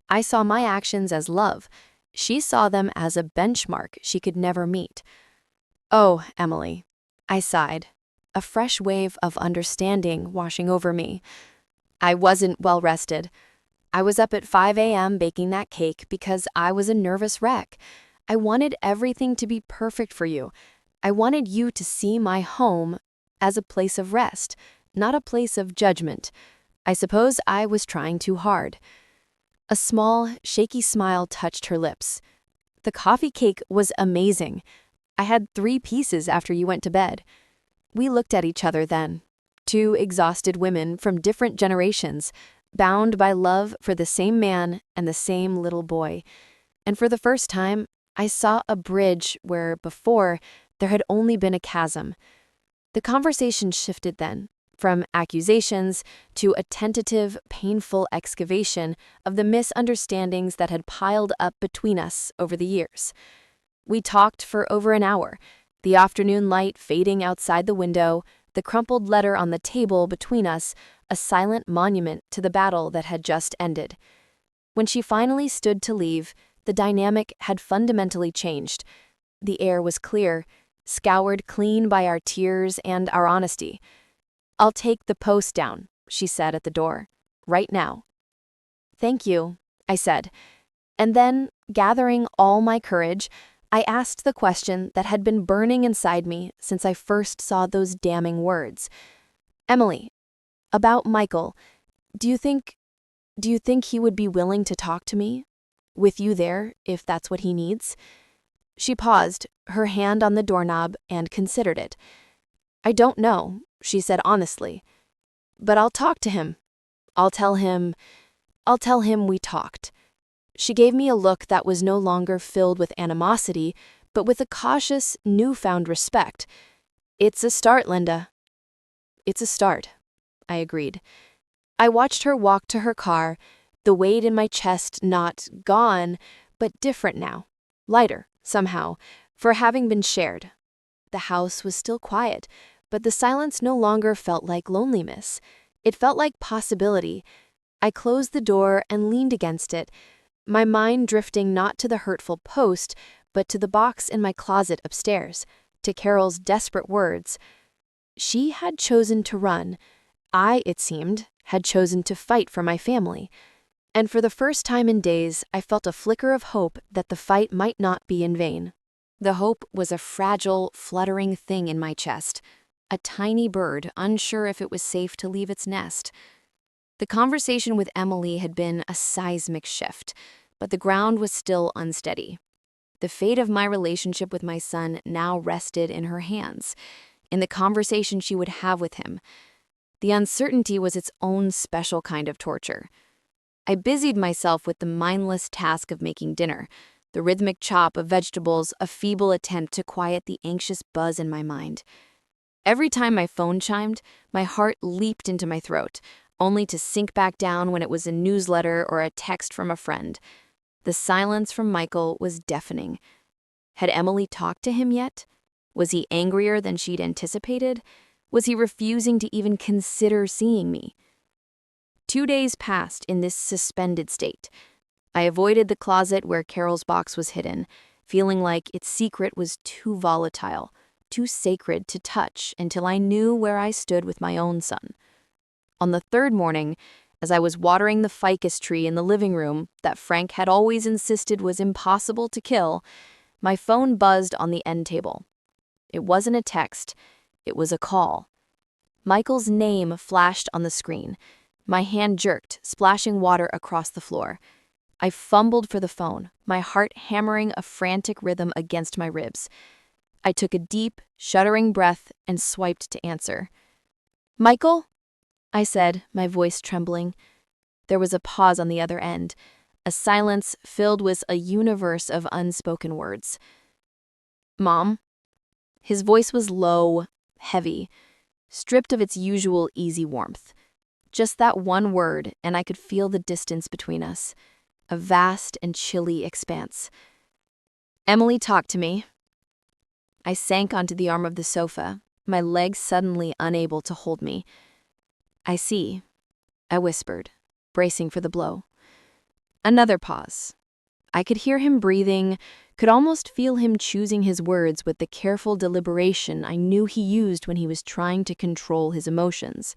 I saw my actions as love. She saw them as a benchmark she could never meet. Oh, Emily, I sighed, a fresh wave of understanding washing over me. I wasn't well rested. I was up at 5 a.m. baking that cake because I was a nervous wreck. I wanted everything to be perfect for you. I wanted you to see my home as a place of rest, not a place of judgment. I suppose I was trying too hard. A small, shaky smile touched her lips. The coffee cake was amazing. I had 3 pieces after you went to bed. We looked at each other then, two exhausted women from different generations, bound by love for the same man and the same little boy. And for the first time, I saw a bridge where, before, there had only been a chasm. The conversation shifted then, from accusations to a tentative, painful excavation of the misunderstandings that had piled up between us over the years. We talked for over an hour, the afternoon light fading outside the window, the crumpled letter on the table between us, a silent monument to the battle that had just ended. When she finally stood to leave, the dynamic had fundamentally changed. The air was clear, scoured clean by our tears and our honesty. "I'll take the post down," she said at the door, "right now." "Thank you," I said. And then, gathering all my courage, I asked the question that had been burning inside me since I first saw those damning words. "Emily, about Michael, do you think he would be willing to talk to me? With you there, if that's what he needs?" She paused, her hand on the doorknob, and considered it. "I don't know," she said honestly. "But I'll talk to him. I'll tell him we talked." She gave me a look that was no longer filled with animosity, but with a cautious, newfound respect. "It's a start, Linda." "It's a start," I agreed. I watched her walk to her car, the weight in my chest not gone, but different now, lighter, somehow, for having been shared. The house was still quiet, but the silence no longer felt like loneliness. It felt like possibility. I closed the door and leaned against it, my mind drifting not to the hurtful post, but to the box in my closet upstairs, to Carol's desperate words. She had chosen to run. I, it seemed, had chosen to fight for my family. And for the first time in days, I felt a flicker of hope that the fight might not be in vain. The hope was a fragile, fluttering thing in my chest, a tiny bird unsure if it was safe to leave its nest. The conversation with Emily had been a seismic shift, but the ground was still unsteady. The fate of my relationship with my son now rested in her hands, in the conversation she would have with him. The uncertainty was its own special kind of torture. I busied myself with the mindless task of making dinner, the rhythmic chop of vegetables, a feeble attempt to quiet the anxious buzz in my mind. Every time my phone chimed, my heart leaped into my throat, only to sink back down when it was a newsletter or a text from a friend. The silence from Michael was deafening. Had Emily talked to him yet? Was he angrier than she'd anticipated? Was he refusing to even consider seeing me? 2 days passed in this suspended state. I avoided the closet where Carol's box was hidden, feeling like its secret was too volatile, too sacred to touch until I knew where I stood with my own son. On the 3rd morning, as I was watering the ficus tree in the living room that Frank had always insisted was impossible to kill, my phone buzzed on the end table. It wasn't a text, it was a call. Michael's name flashed on the screen. My hand jerked, splashing water across the floor. I fumbled for the phone, my heart hammering a frantic rhythm against my ribs. I took a deep, shuddering breath and swiped to answer. "Michael?" I said, my voice trembling. There was a pause on the other end, a silence filled with a universe of unspoken words. "Mom?" His voice was low, heavy, stripped of its usual easy warmth. Just that one word, and I could feel the distance between us, a vast and chilly expanse. Emily talked to me. I sank onto the arm of the sofa, my legs suddenly unable to hold me. I see, I whispered, bracing for the blow. Another pause. I could hear him breathing, could almost feel him choosing his words with the careful deliberation I knew he used when he was trying to control his emotions.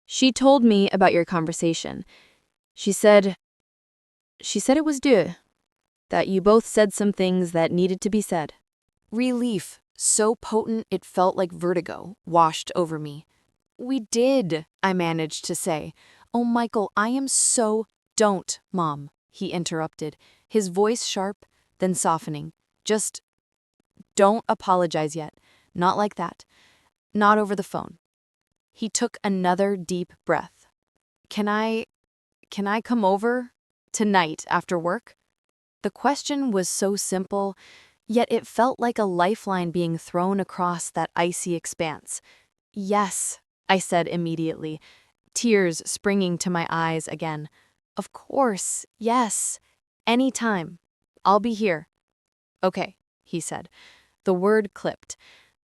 She told me about your conversation. She said it was due, that you both said some things that needed to be said. Relief, so potent it felt like vertigo, washed over me. We did, I managed to say. Oh, Michael, I am so— Don't, Mom, he interrupted, his voice sharp, then softening. Just don't apologize yet. Not like that. Not over the phone. He took another deep breath. Can I come over tonight after work? The question was so simple, yet it felt like a lifeline being thrown across that icy expanse. Yes, I said immediately, tears springing to my eyes again. Of course, yes. Anytime. I'll be here. Okay, he said. The word clipped.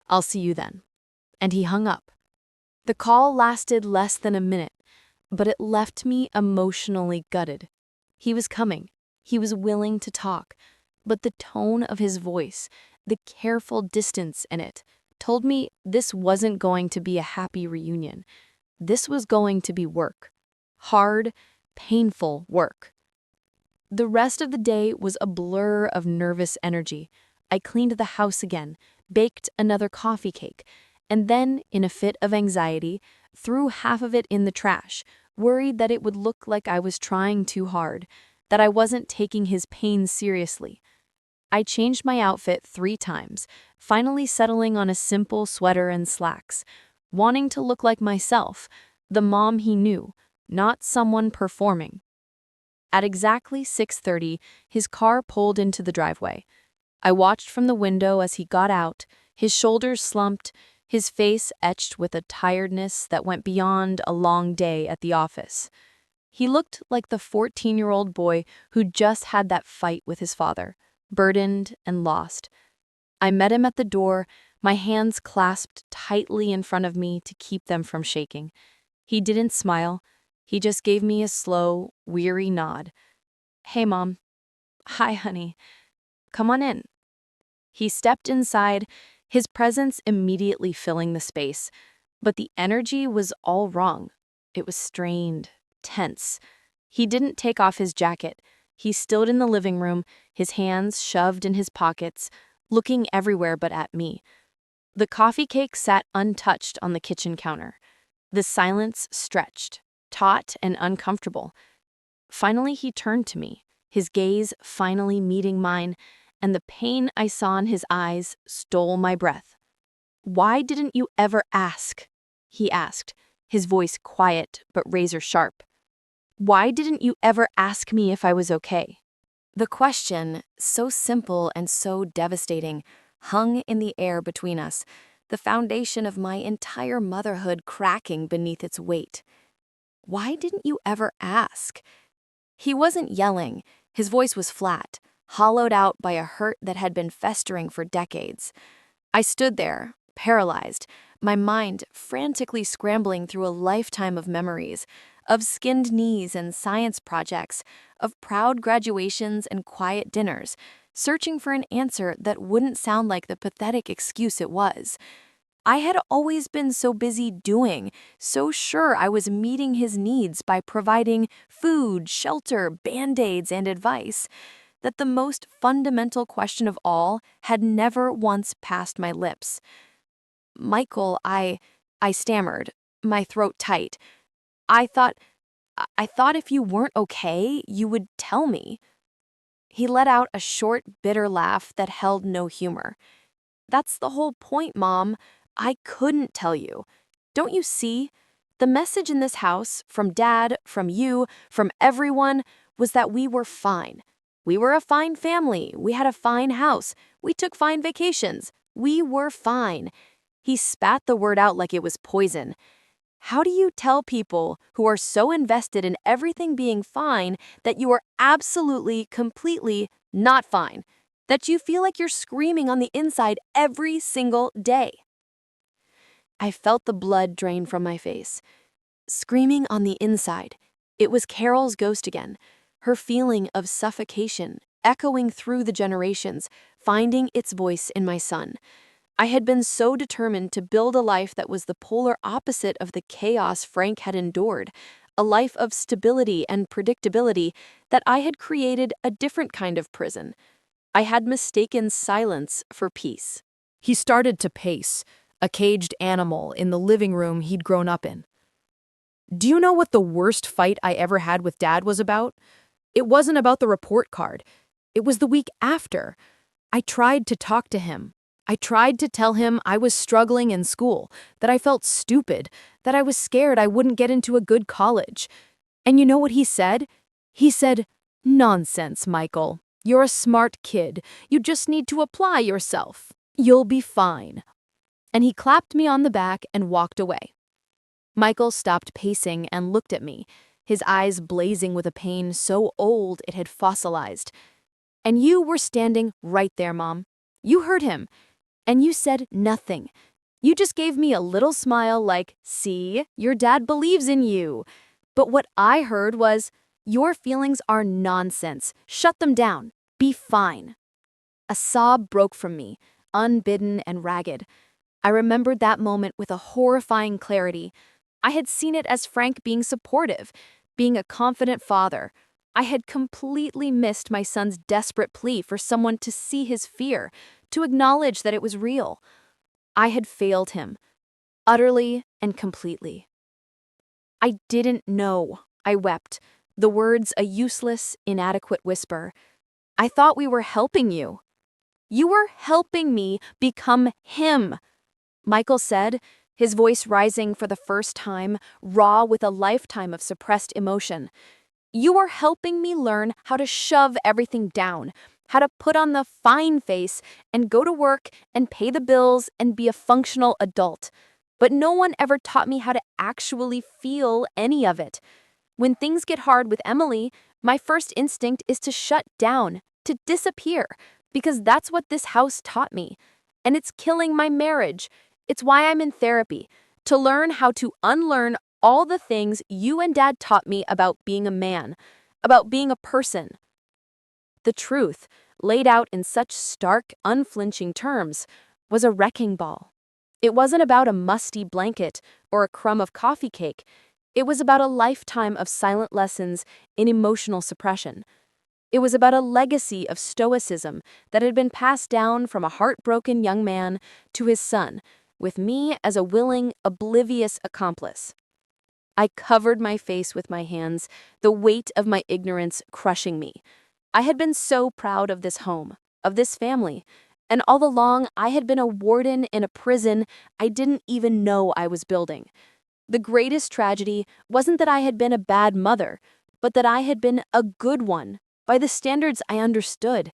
I'll see you then. And he hung up. The call lasted less than a minute, but it left me emotionally gutted. He was coming. He was willing to talk, but the tone of his voice, the careful distance in it, told me this wasn't going to be a happy reunion. This was going to be work. Hard, painful work. The rest of the day was a blur of nervous energy. I cleaned the house again, baked another coffee cake, and then, in a fit of anxiety, threw half of it in the trash, worried that it would look like I was trying too hard, that I wasn't taking his pain seriously. I changed my outfit 3 times, finally settling on a simple sweater and slacks, wanting to look like myself, the mom he knew, not someone performing. At exactly 6:30, his car pulled into the driveway. I watched from the window as he got out, his shoulders slumped, his face etched with a tiredness that went beyond a long day at the office. He looked like the 14-year-old boy who just had that fight with his father, burdened and lost. I met him at the door, my hands clasped tightly in front of me to keep them from shaking. He didn't smile. He just gave me a slow, weary nod. Hey, Mom. Hi, honey. Come on in. He stepped inside, his presence immediately filling the space, but the energy was all wrong. It was strained, tense. He didn't take off his jacket. He stood in the living room, his hands shoved in his pockets, looking everywhere but at me. The coffee cake sat untouched on the kitchen counter. The silence stretched, taut and uncomfortable. Finally, he turned to me, his gaze finally meeting mine, and the pain I saw in his eyes stole my breath. Why didn't you ever ask? He asked, his voice quiet but razor sharp. Why didn't you ever ask me if I was okay? The question, so simple and so devastating, hung in the air between us, the foundation of my entire motherhood cracking beneath its weight. Why didn't you ever ask? He wasn't yelling. His voice was flat, hollowed out by a hurt that had been festering for decades. I stood there, paralyzed, my mind frantically scrambling through a lifetime of memories, of skinned knees and science projects, of proud graduations and quiet dinners, searching for an answer that wouldn't sound like the pathetic excuse it was. I had always been so busy doing, so sure I was meeting his needs by providing food, shelter, band-aids, and advice, that the most fundamental question of all had never once passed my lips. Michael, I stammered, my throat tight. I thought if you weren't okay, you would tell me. He let out a short, bitter laugh that held no humor. That's the whole point, Mom. I couldn't tell you. Don't you see? The message in this house, from Dad, from you, from everyone, was that we were fine. We were a fine family. We had a fine house. We took fine vacations. We were fine. He spat the word out like it was poison. How do you tell people who are so invested in everything being fine that you are absolutely, completely not fine? that you feel like you're screaming on the inside every single day. I felt the blood drain from my face. Screaming on the inside. It was Carol's ghost again, her feeling of suffocation, echoing through the generations, finding its voice in my son. I had been so determined to build a life that was the polar opposite of the chaos Frank had endured, a life of stability and predictability, that I had created a different kind of prison. I had mistaken silence for peace. He started to pace, a caged animal in the living room he'd grown up in. Do you know what the worst fight I ever had with Dad was about? It wasn't about the report card. It was the week after. I tried to talk to him. I tried to tell him I was struggling in school, that I felt stupid, that I was scared I wouldn't get into a good college. And you know what he said? He said, "Nonsense, Michael. You're a smart kid. You just need to apply yourself. You'll be fine." And he clapped me on the back and walked away. Michael stopped pacing and looked at me, his eyes blazing with a pain so old it had fossilized. "And you were standing right there, Mom. You heard him. And you said nothing. You just gave me a little smile like, 'See, your dad believes in you.' But what I heard was, 'Your feelings are nonsense. Shut them down. Be fine.'" A sob broke from me, unbidden and ragged. I remembered that moment with a horrifying clarity. I had seen it as Frank being supportive, being a confident father. I had completely missed my son's desperate plea for someone to see his fear, to acknowledge that it was real. I had failed him, utterly and completely. "I didn't know," I wept, the words a useless, inadequate whisper. "I thought we were helping you." "You were helping me become him," Michael said, his voice rising for the first time, raw with a lifetime of suppressed emotion. "You were helping me learn how to shove everything down, how to put on the fine face and go to work and pay the bills and be a functional adult. But no one ever taught me how to actually feel any of it. When things get hard with Emily, my first instinct is to shut down, to disappear, because that's what this house taught me. And it's killing my marriage. It's why I'm in therapy, to learn how to unlearn all the things you and Dad taught me about being a man, about being a person." The truth, laid out in such stark, unflinching terms, was a wrecking ball. It wasn't about a musty blanket or a crumb of coffee cake. It was about a lifetime of silent lessons in emotional suppression. It was about a legacy of stoicism that had been passed down from a heartbroken young man to his son, with me as a willing, oblivious accomplice. I covered my face with my hands, the weight of my ignorance crushing me. I had been so proud of this home, of this family, and all along I had been a warden in a prison I didn't even know I was building. The greatest tragedy wasn't that I had been a bad mother, but that I had been a good one, by the standards I understood,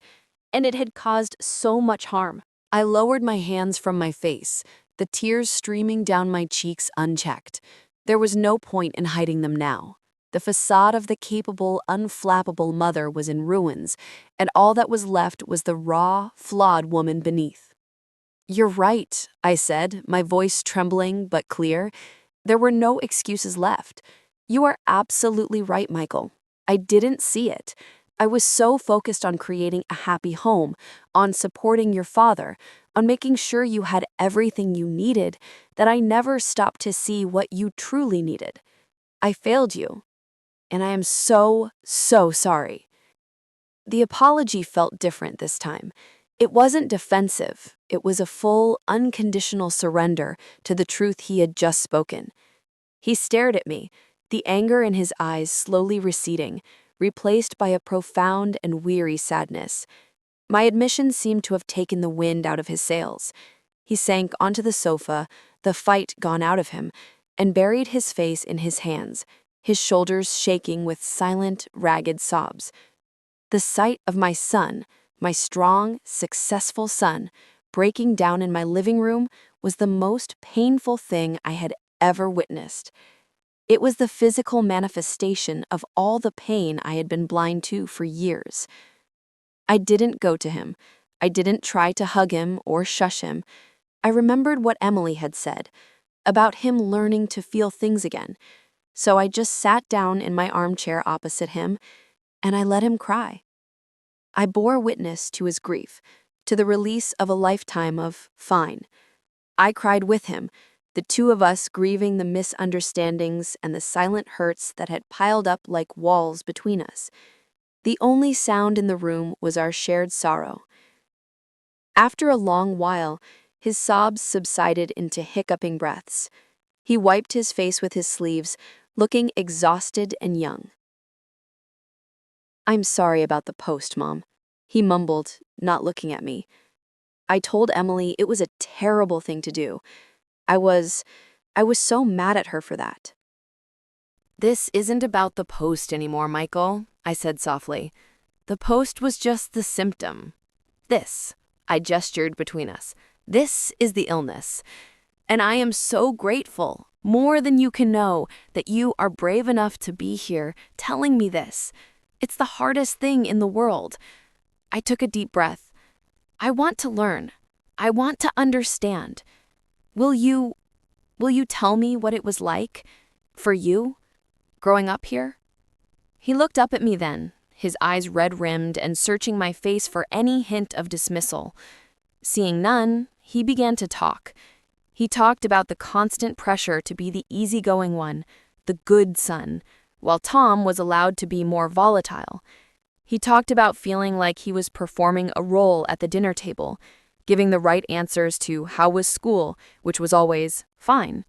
and it had caused so much harm. I lowered my hands from my face, the tears streaming down my cheeks unchecked. There was no point in hiding them now. The facade of the capable, unflappable mother was in ruins, and all that was left was the raw, flawed woman beneath. "You're right," I said, my voice trembling but clear. There were no excuses left. "You are absolutely right, Michael. I didn't see it. I was so focused on creating a happy home, on supporting your father, on making sure you had everything you needed, that I never stopped to see what you truly needed. I failed you, and I am so, so sorry." The apology felt different this time. It wasn't defensive. It was a full, unconditional surrender to the truth he had just spoken. He stared at me, the anger in his eyes slowly receding, replaced by a profound and weary sadness. My admission seemed to have taken the wind out of his sails. He sank onto the sofa, the fight gone out of him, and buried his face in his hands, his shoulders shaking with silent, ragged sobs. The sight of my son, my strong, successful son, breaking down in my living room was the most painful thing I had ever witnessed. It was the physical manifestation of all the pain I had been blind to for years. I didn't go to him. I didn't try to hug him or shush him. I remembered what Emily had said about him learning to feel things again. So I just sat down in my armchair opposite him and I let him cry. I bore witness to his grief, to the release of a lifetime of fine. I cried with him, the two of us grieving the misunderstandings and the silent hurts that had piled up like walls between us. The only sound in the room was our shared sorrow. After a long while, his sobs subsided into hiccuping breaths. He wiped his face with his sleeves, looking exhausted and young. "I'm sorry about the post, Mom," he mumbled, not looking at me. I told Emily it was a terrible thing to do. I was so mad at her for that. "This isn't about the post anymore, Michael," I said softly. "The post was just the symptom. This," I gestured between us, "this is the illness. And I am so grateful, more than you can know, that you are brave enough to be here telling me this. It's the hardest thing in the world." I took a deep breath. "I want to learn. I want to understand. Will you tell me what it was like for you growing up here?" He looked up at me then, his eyes red-rimmed and searching my face for any hint of dismissal. Seeing none, he began to talk. He talked about the constant pressure to be the easygoing one, the good son, while Tom was allowed to be more volatile. He talked about feeling like he was performing a role at the dinner table, giving the right answers to how was school, which was always fine.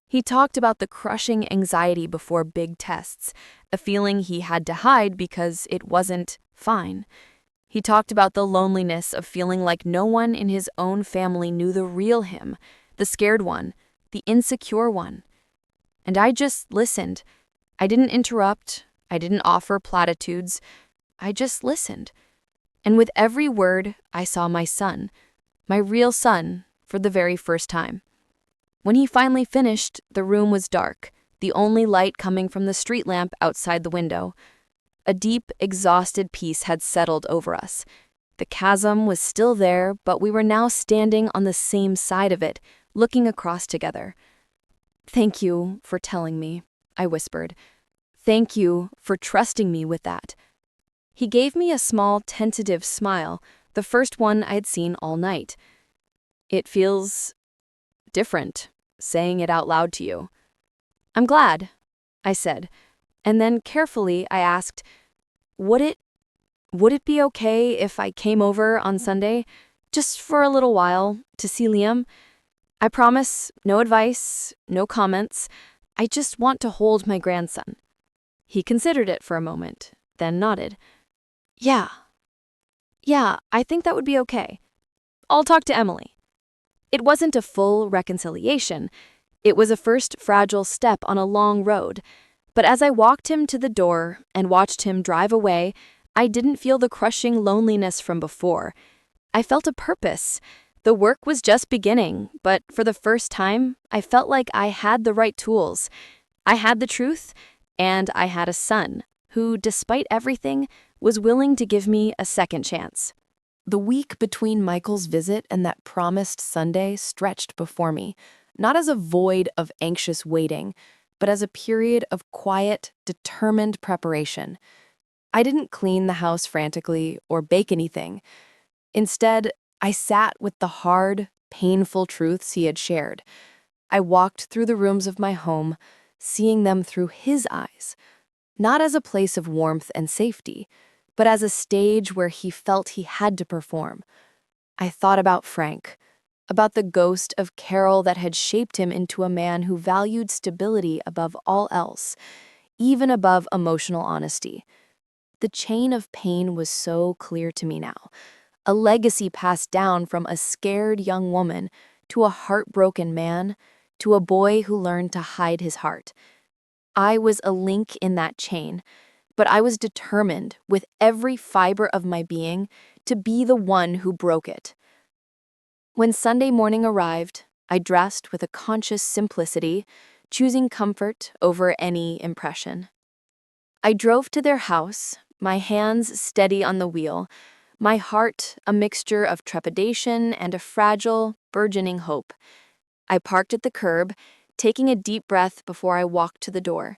He talked about the crushing anxiety before big tests, a feeling he had to hide because it wasn't fine. He talked about the loneliness of feeling like no one in his own family knew the real him, the scared one, the insecure one. And I just listened. I didn't interrupt. I didn't offer platitudes. I just listened. And with every word, I saw my son, my real son, for the very first time. When he finally finished, the room was dark, the only light coming from the street lamp outside the window. A deep, exhausted peace had settled over us. The chasm was still there, but we were now standing on the same side of it, looking across together. "Thank you for telling me," I whispered. "Thank you for trusting me with that." He gave me a small, tentative smile, the first one I had seen all night. "It feels different, saying it out loud to you." "I'm glad," I said, and then carefully I asked, Would it be okay if I came over on Sunday, just for a little while, to see Liam? I promise, no advice, no comments. I just want to hold my grandson." He considered it for a moment, then nodded. Yeah, I think that would be okay. I'll talk to Emily." It wasn't a full reconciliation. It was a first fragile step on a long road. But as I walked him to the door and watched him drive away, I didn't feel the crushing loneliness from before. I felt a purpose. The work was just beginning, but for the first time, I felt like I had the right tools. I had the truth, and I had a son who, despite everything, was willing to give me a second chance. The week between Michael's visit and that promised Sunday stretched before me, not as a void of anxious waiting, but as a period of quiet, determined preparation. I didn't clean the house frantically or bake anything. Instead, I sat with the hard, painful truths he had shared. I walked through the rooms of my home, seeing them through his eyes, not as a place of warmth and safety, but as a stage where he felt he had to perform. I thought about Frank, about the ghost of Carol that had shaped him into a man who valued stability above all else, even above emotional honesty. The chain of pain was so clear to me now, a legacy passed down from a scared young woman to a heartbroken man, to a boy who learned to hide his heart. I was a link in that chain, but I was determined, with every fiber of my being, to be the one who broke it. When Sunday morning arrived, I dressed with a conscious simplicity, choosing comfort over any impression. I drove to their house, my hands steady on the wheel, my heart a mixture of trepidation and a fragile, burgeoning hope. I parked at the curb, taking a deep breath before I walked to the door.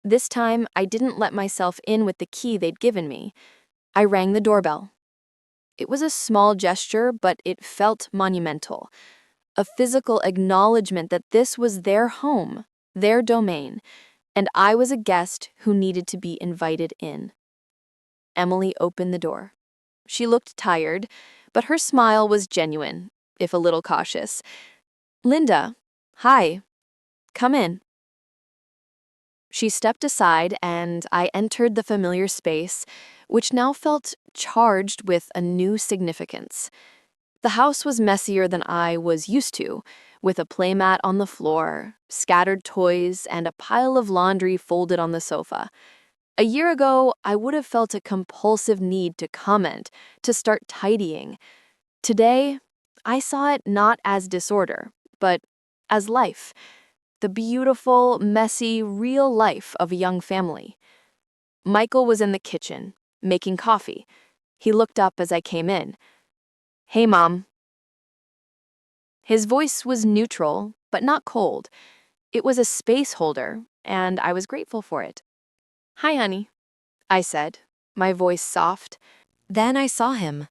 This time, I didn't let myself in with the key they'd given me. I rang the doorbell. It was a small gesture, but it felt monumental. A physical acknowledgement that this was their home, their domain, and I was a guest who needed to be invited in. Emily opened the door. She looked tired, but her smile was genuine, if a little cautious. "Linda, hi. Come in." She stepped aside, and I entered the familiar space, which now felt charged with a new significance. The house was messier than I was used to, with a playmat on the floor, scattered toys, and a pile of laundry folded on the sofa. A year ago, I would have felt a compulsive need to comment, to start tidying. Today, I saw it not as disorder, but as life. The beautiful, messy, real life of a young family. Michael was in the kitchen, making coffee. He looked up as I came in. "Hey, Mom." His voice was neutral, but not cold. It was a space holder, and I was grateful for it. "Hi, honey," I said, my voice soft. Then I saw him.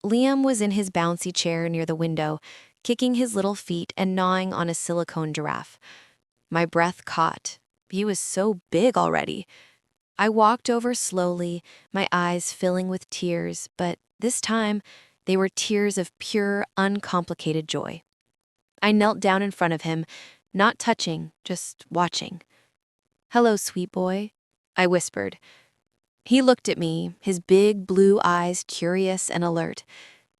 Liam was in his bouncy chair near the window, kicking his little feet and gnawing on a silicone giraffe. My breath caught. He was so big already. I walked over slowly, my eyes filling with tears, but this time they were tears of pure, uncomplicated joy. I knelt down in front of him, not touching, just watching. "Hello, sweet boy," I whispered. He looked at me, his big blue eyes curious and alert.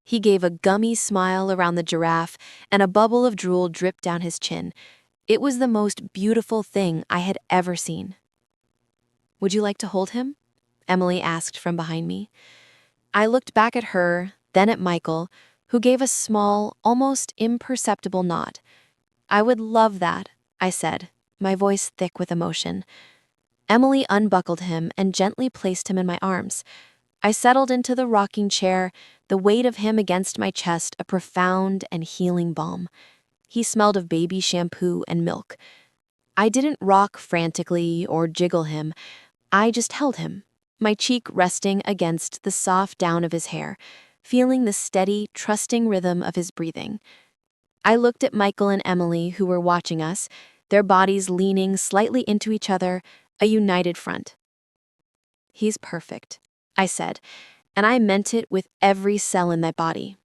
He gave a gummy smile around the giraffe, and a bubble of drool dripped down his chin. It was the most beautiful thing I had ever seen. "Would you like to hold him?" Emily asked from behind me. I looked back at her, then at Michael, who gave a small, almost imperceptible nod. "I would love that," I said, my voice thick with emotion. Emily unbuckled him and gently placed him in my arms. I settled into the rocking chair, the weight of him against my chest a profound and healing balm. He smelled of baby shampoo and milk. I didn't rock frantically or jiggle him. I just held him, my cheek resting against the soft down of his hair, feeling the steady, trusting rhythm of his breathing. I looked at Michael and Emily, who were watching us, their bodies leaning slightly into each other, a united front. "He's perfect," I said, and I meant it with every cell in my body.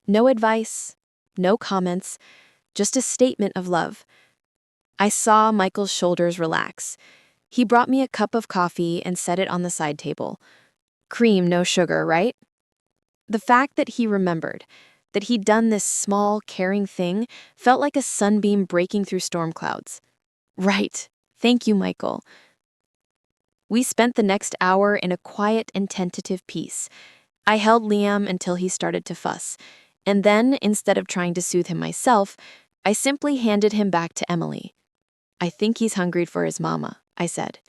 No advice, no comments, just a statement of love. I saw Michael's shoulders relax. He brought me a cup of coffee and set it on the side table. "Cream, no sugar, right?" The fact that he remembered, that he'd done this small, caring thing, felt like a sunbeam breaking through storm clouds. "Right. Thank you, Michael." We spent the next hour in a quiet and tentative peace. I held Liam until he started to fuss, and then, instead of trying to soothe him myself, I simply handed him back to Emily. "I think he's hungry for his mama," I said.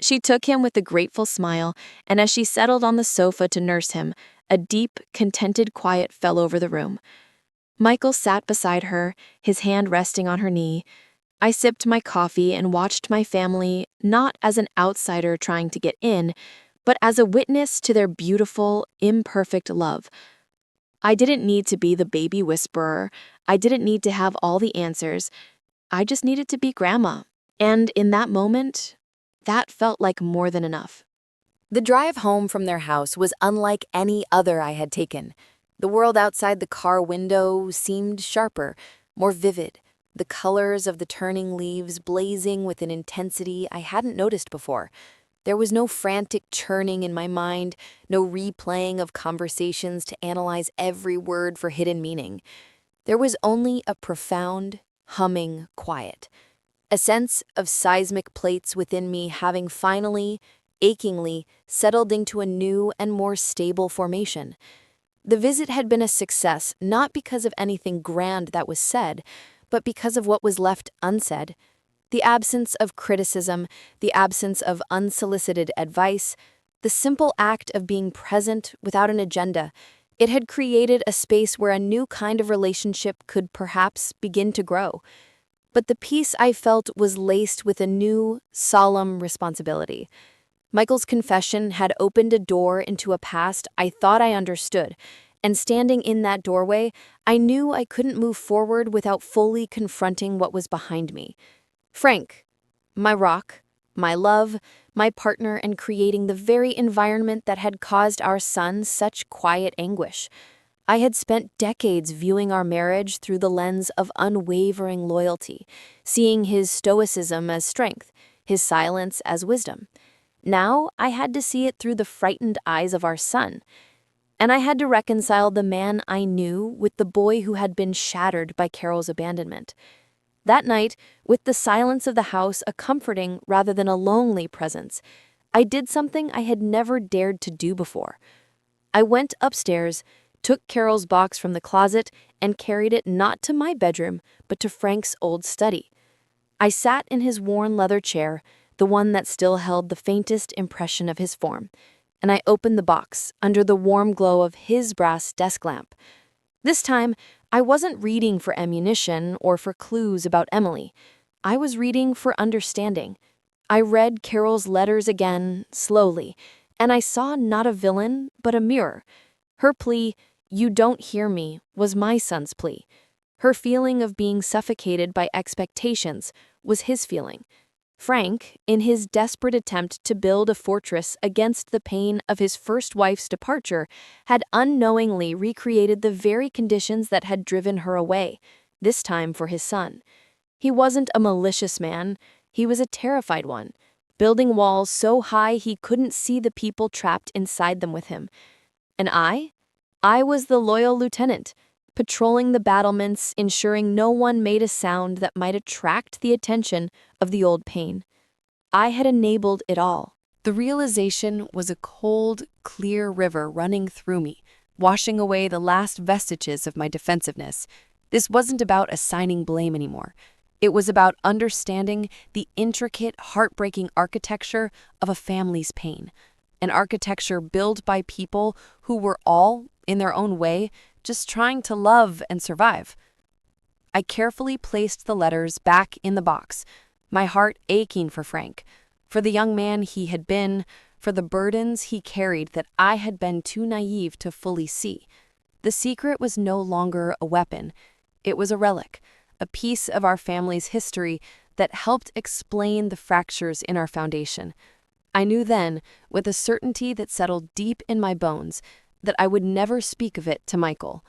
She took him with a grateful smile, and as she settled on the sofa to nurse him, a deep, contented quiet fell over the room. Michael sat beside her, his hand resting on her knee. I sipped my coffee and watched my family not as an outsider trying to get in, but as a witness to their beautiful, imperfect love. I didn't need to be the baby whisperer. I didn't need to have all the answers. I just needed to be grandma. And in that moment, that felt like more than enough. The drive home from their house was unlike any other I had taken. The world outside the car window seemed sharper, more vivid, the colors of the turning leaves blazing with an intensity I hadn't noticed before. There was no frantic churning in my mind, no replaying of conversations to analyze every word for hidden meaning. There was only a profound, humming quiet, a sense of seismic plates within me having finally, achingly, settled into a new and more stable formation. The visit had been a success not because of anything grand that was said, but because of what was left unsaid. The absence of criticism, the absence of unsolicited advice, The simple act of being present without an agenda, it had created a space where a new kind of relationship could perhaps begin to grow. But the peace I felt was laced with a new, solemn responsibility. Michael's confession had opened a door into a past I thought I understood, and standing in that doorway, I knew I couldn't move forward without fully confronting what was behind me. Frank, my rock, my love, my partner, and creating the very environment that had caused our son such quiet anguish. I had spent decades viewing our marriage through the lens of unwavering loyalty, seeing his stoicism as strength, his silence as wisdom. Now I had to see it through the frightened eyes of our son. And I had to reconcile the man I knew with the boy who had been shattered by Carol's abandonment. That night, with the silence of the house a comforting rather than a lonely presence, I did something I had never dared to do before. I went upstairs, took Carol's box from the closet, and carried it not to my bedroom, but to Frank's old study. I sat in his worn leather chair, the one that still held the faintest impression of his form, and I opened the box under the warm glow of his brass desk lamp. This time, I wasn't reading for ammunition or for clues about Emily. I was reading for understanding. I read Carol's letters again, slowly, and I saw not a villain, but a mirror. Her plea, "You don't hear me," was my son's plea. Her feeling of being suffocated by expectations was his feeling. Frank, in his desperate attempt to build a fortress against the pain of his first wife's departure, had unknowingly recreated the very conditions that had driven her away, this time for his son. He wasn't a malicious man, he was a terrified one, building walls so high he couldn't see the people trapped inside them with him. And I was the loyal lieutenant, patrolling the battlements, ensuring no one made a sound that might attract the attention of the old pain. I had enabled it all. The realization was a cold, clear river running through me, washing away the last vestiges of my defensiveness. This wasn't about assigning blame anymore. It was about understanding the intricate, heartbreaking architecture of a family's pain. An architecture built by people who were all, in their own way, just trying to love and survive. I carefully placed the letters back in the box, my heart aching for Frank, for the young man he had been, for the burdens he carried that I had been too naive to fully see. The secret was no longer a weapon. It was a relic, a piece of our family's history that helped explain the fractures in our foundation. I knew then, with a certainty that settled deep in my bones, that I would never speak of it to Michael.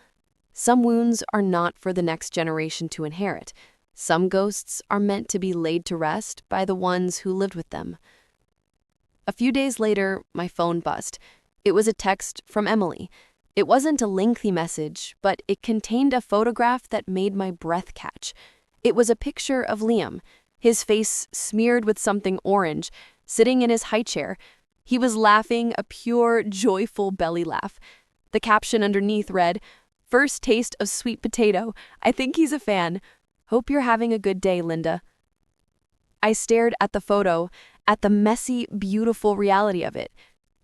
Some wounds are not for the next generation to inherit. Some ghosts are meant to be laid to rest by the ones who lived with them. A few days later, my phone buzzed. It was a text from Emily. It wasn't a lengthy message, but it contained a photograph that made my breath catch. It was a picture of Liam, his face smeared with something orange, sitting in his high chair. He was laughing a pure, joyful belly laugh. The caption underneath read, "First taste of sweet potato. I think he's a fan. Hope you're having a good day, Linda." I stared at the photo, at the messy, beautiful reality of it.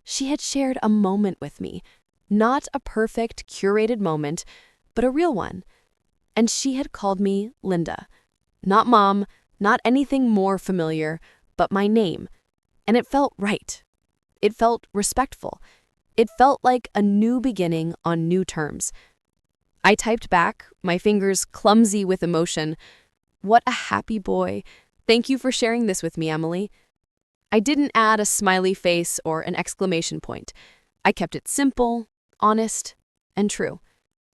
She had shared a moment with me. Not a perfect, curated moment, but a real one. And she had called me Linda. Not Mom, not anything more familiar, but my name. And it felt right. It felt respectful. It felt like a new beginning on new terms. I typed back, my fingers clumsy with emotion. "What a happy boy. Thank you for sharing this with me, Emily." I didn't add a smiley face or an exclamation point. I kept it simple, honest, and true.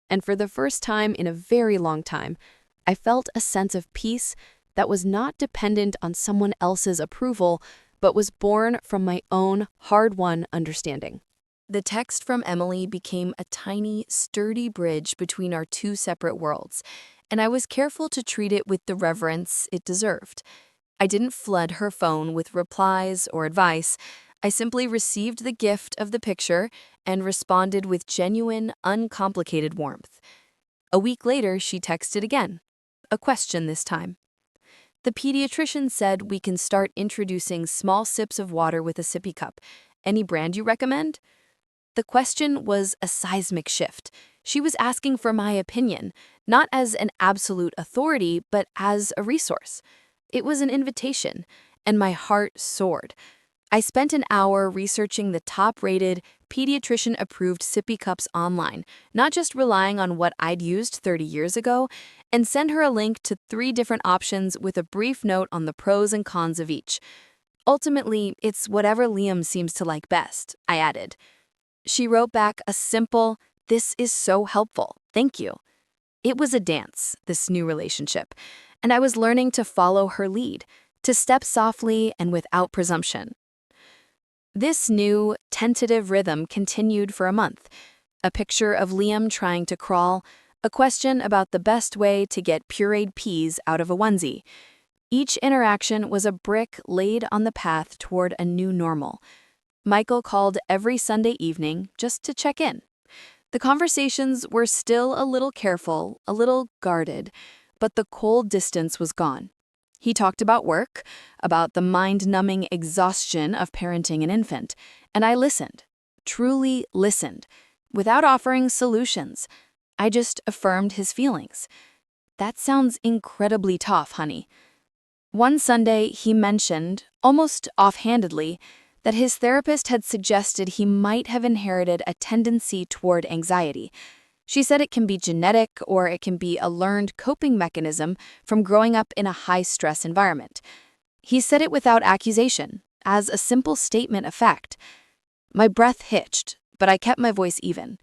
And for the first time in a very long time, I felt a sense of peace that was not dependent on someone else's approval, but was born from my own hard-won understanding. The text from Emily became a tiny, sturdy bridge between our two separate worlds, and I was careful to treat it with the reverence it deserved. I didn't flood her phone with replies or advice. I simply received the gift of the picture and responded with genuine, uncomplicated warmth. A week later, she texted again, a question this time. "The pediatrician said we can start introducing small sips of water with a sippy cup, Any brand you recommend? The question was a seismic shift. She was asking for my opinion, not as an absolute authority, but as a resource. It was an invitation, and my heart soared. I spent an hour researching the top-rated, pediatrician-approved sippy cups online, not just relying on what I'd used 30 years ago, and sent her a link to 3 different options with a brief note on the pros and cons of each. Ultimately, it's whatever Liam seems to like best, I added. She wrote back a simple, "This is so helpful, thank you." It was a dance, this new relationship, and I was learning to follow her lead, to step softly and without presumption. This new, tentative rhythm continued for a month. A picture of Liam trying to crawl, a question about the best way to get pureed peas out of a onesie. Each interaction was a brick laid on the path toward a new normal. Michael called every Sunday evening just to check in. The conversations were still a little careful, a little guarded, but the cold distance was gone. He talked about work, about the mind-numbing exhaustion of parenting an infant, and I listened, truly listened, without offering solutions. I just affirmed his feelings. That sounds incredibly tough, honey. One Sunday, he mentioned, almost offhandedly, that his therapist had suggested he might have inherited a tendency toward anxiety. She said it can be genetic or it can be a learned coping mechanism from growing up in a high-stress environment. He said it without accusation, as a simple statement of fact. My breath hitched, but I kept my voice even.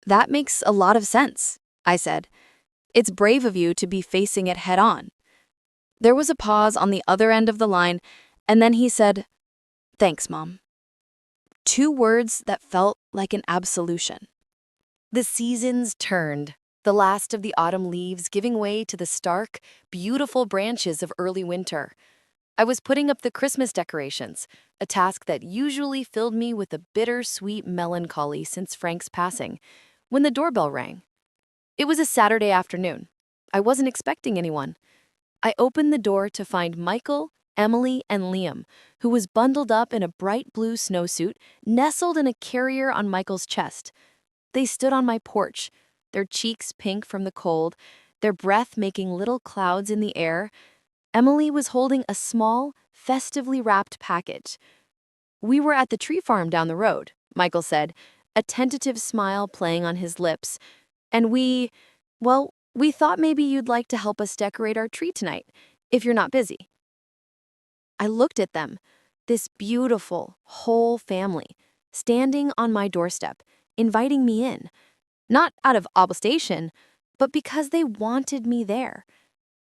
"That makes a lot of sense," I said. "It's brave of you to be facing it head-on." There was a pause on the other end of the line, and then he said, "Thanks, Mom." 2 words that felt like an absolution. The seasons turned, the last of the autumn leaves giving way to the stark, beautiful branches of early winter. I was putting up the Christmas decorations, a task that usually filled me with a bittersweet melancholy since Frank's passing, when the doorbell rang. It was a Saturday afternoon. I wasn't expecting anyone. I opened the door to find Michael, Emily, and Liam, who was bundled up in a bright blue snowsuit, nestled in a carrier on Michael's chest. They stood on my porch, their cheeks pink from the cold, their breath making little clouds in the air. Emily was holding a small, festively wrapped package. "We were at the tree farm down the road," Michael said, a tentative smile playing on his lips. "And we thought maybe you'd like to help us decorate our tree tonight, if you're not busy." I looked at them, this beautiful, whole family, standing on my doorstep, inviting me in, not out of obligation, but because they wanted me there.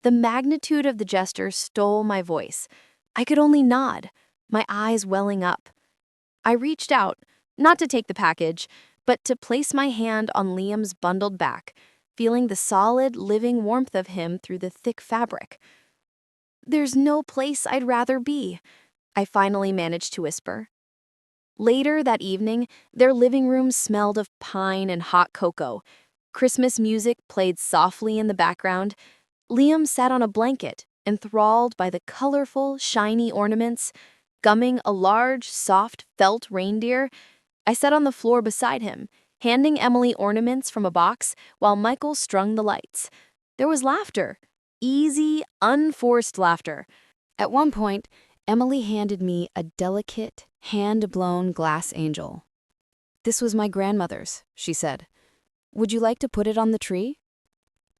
The magnitude of the gesture stole my voice. I could only nod, my eyes welling up. I reached out, not to take the package, but to place my hand on Liam's bundled back, feeling the solid, living warmth of him through the thick fabric. "There's no place I'd rather be," I finally managed to whisper. Later that evening, their living room smelled of pine and hot cocoa. Christmas music played softly in the background. Liam sat on a blanket, enthralled by the colorful, shiny ornaments. Gumming a large, soft felt reindeer, I sat on the floor beside him, handing Emily ornaments from a box while Michael strung the lights. There was laughter, easy, unforced laughter. At one point, Emily handed me a delicate, hand-blown glass angel. "This was my grandmother's," she said. "Would you like to put it on the tree?"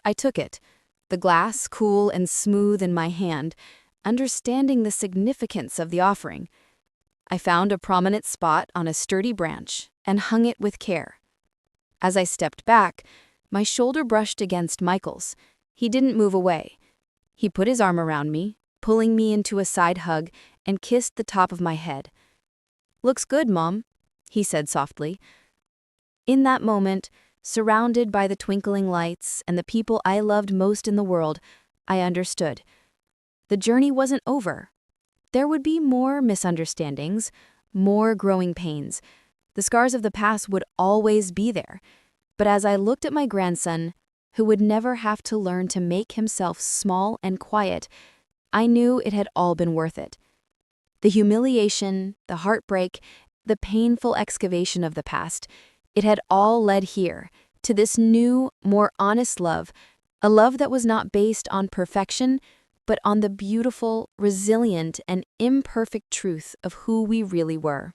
I took it, the glass cool and smooth in my hand, understanding the significance of the offering. I found a prominent spot on a sturdy branch and hung it with care. As I stepped back, my shoulder brushed against Michael's. He didn't move away. He put his arm around me, pulling me into a side hug, and kissed the top of my head. "Looks good, Mom," he said softly. In that moment, surrounded by the twinkling lights and the people I loved most in the world, I understood. The journey wasn't over. There would be more misunderstandings, more growing pains. The scars of the past would always be there. But as I looked at my grandson, who would never have to learn to make himself small and quiet, I knew it had all been worth it. The humiliation, the heartbreak, the painful excavation of the past, it had all led here, to this new, more honest love, a love that was not based on perfection, but on the beautiful, resilient, and imperfect truth of who we really were.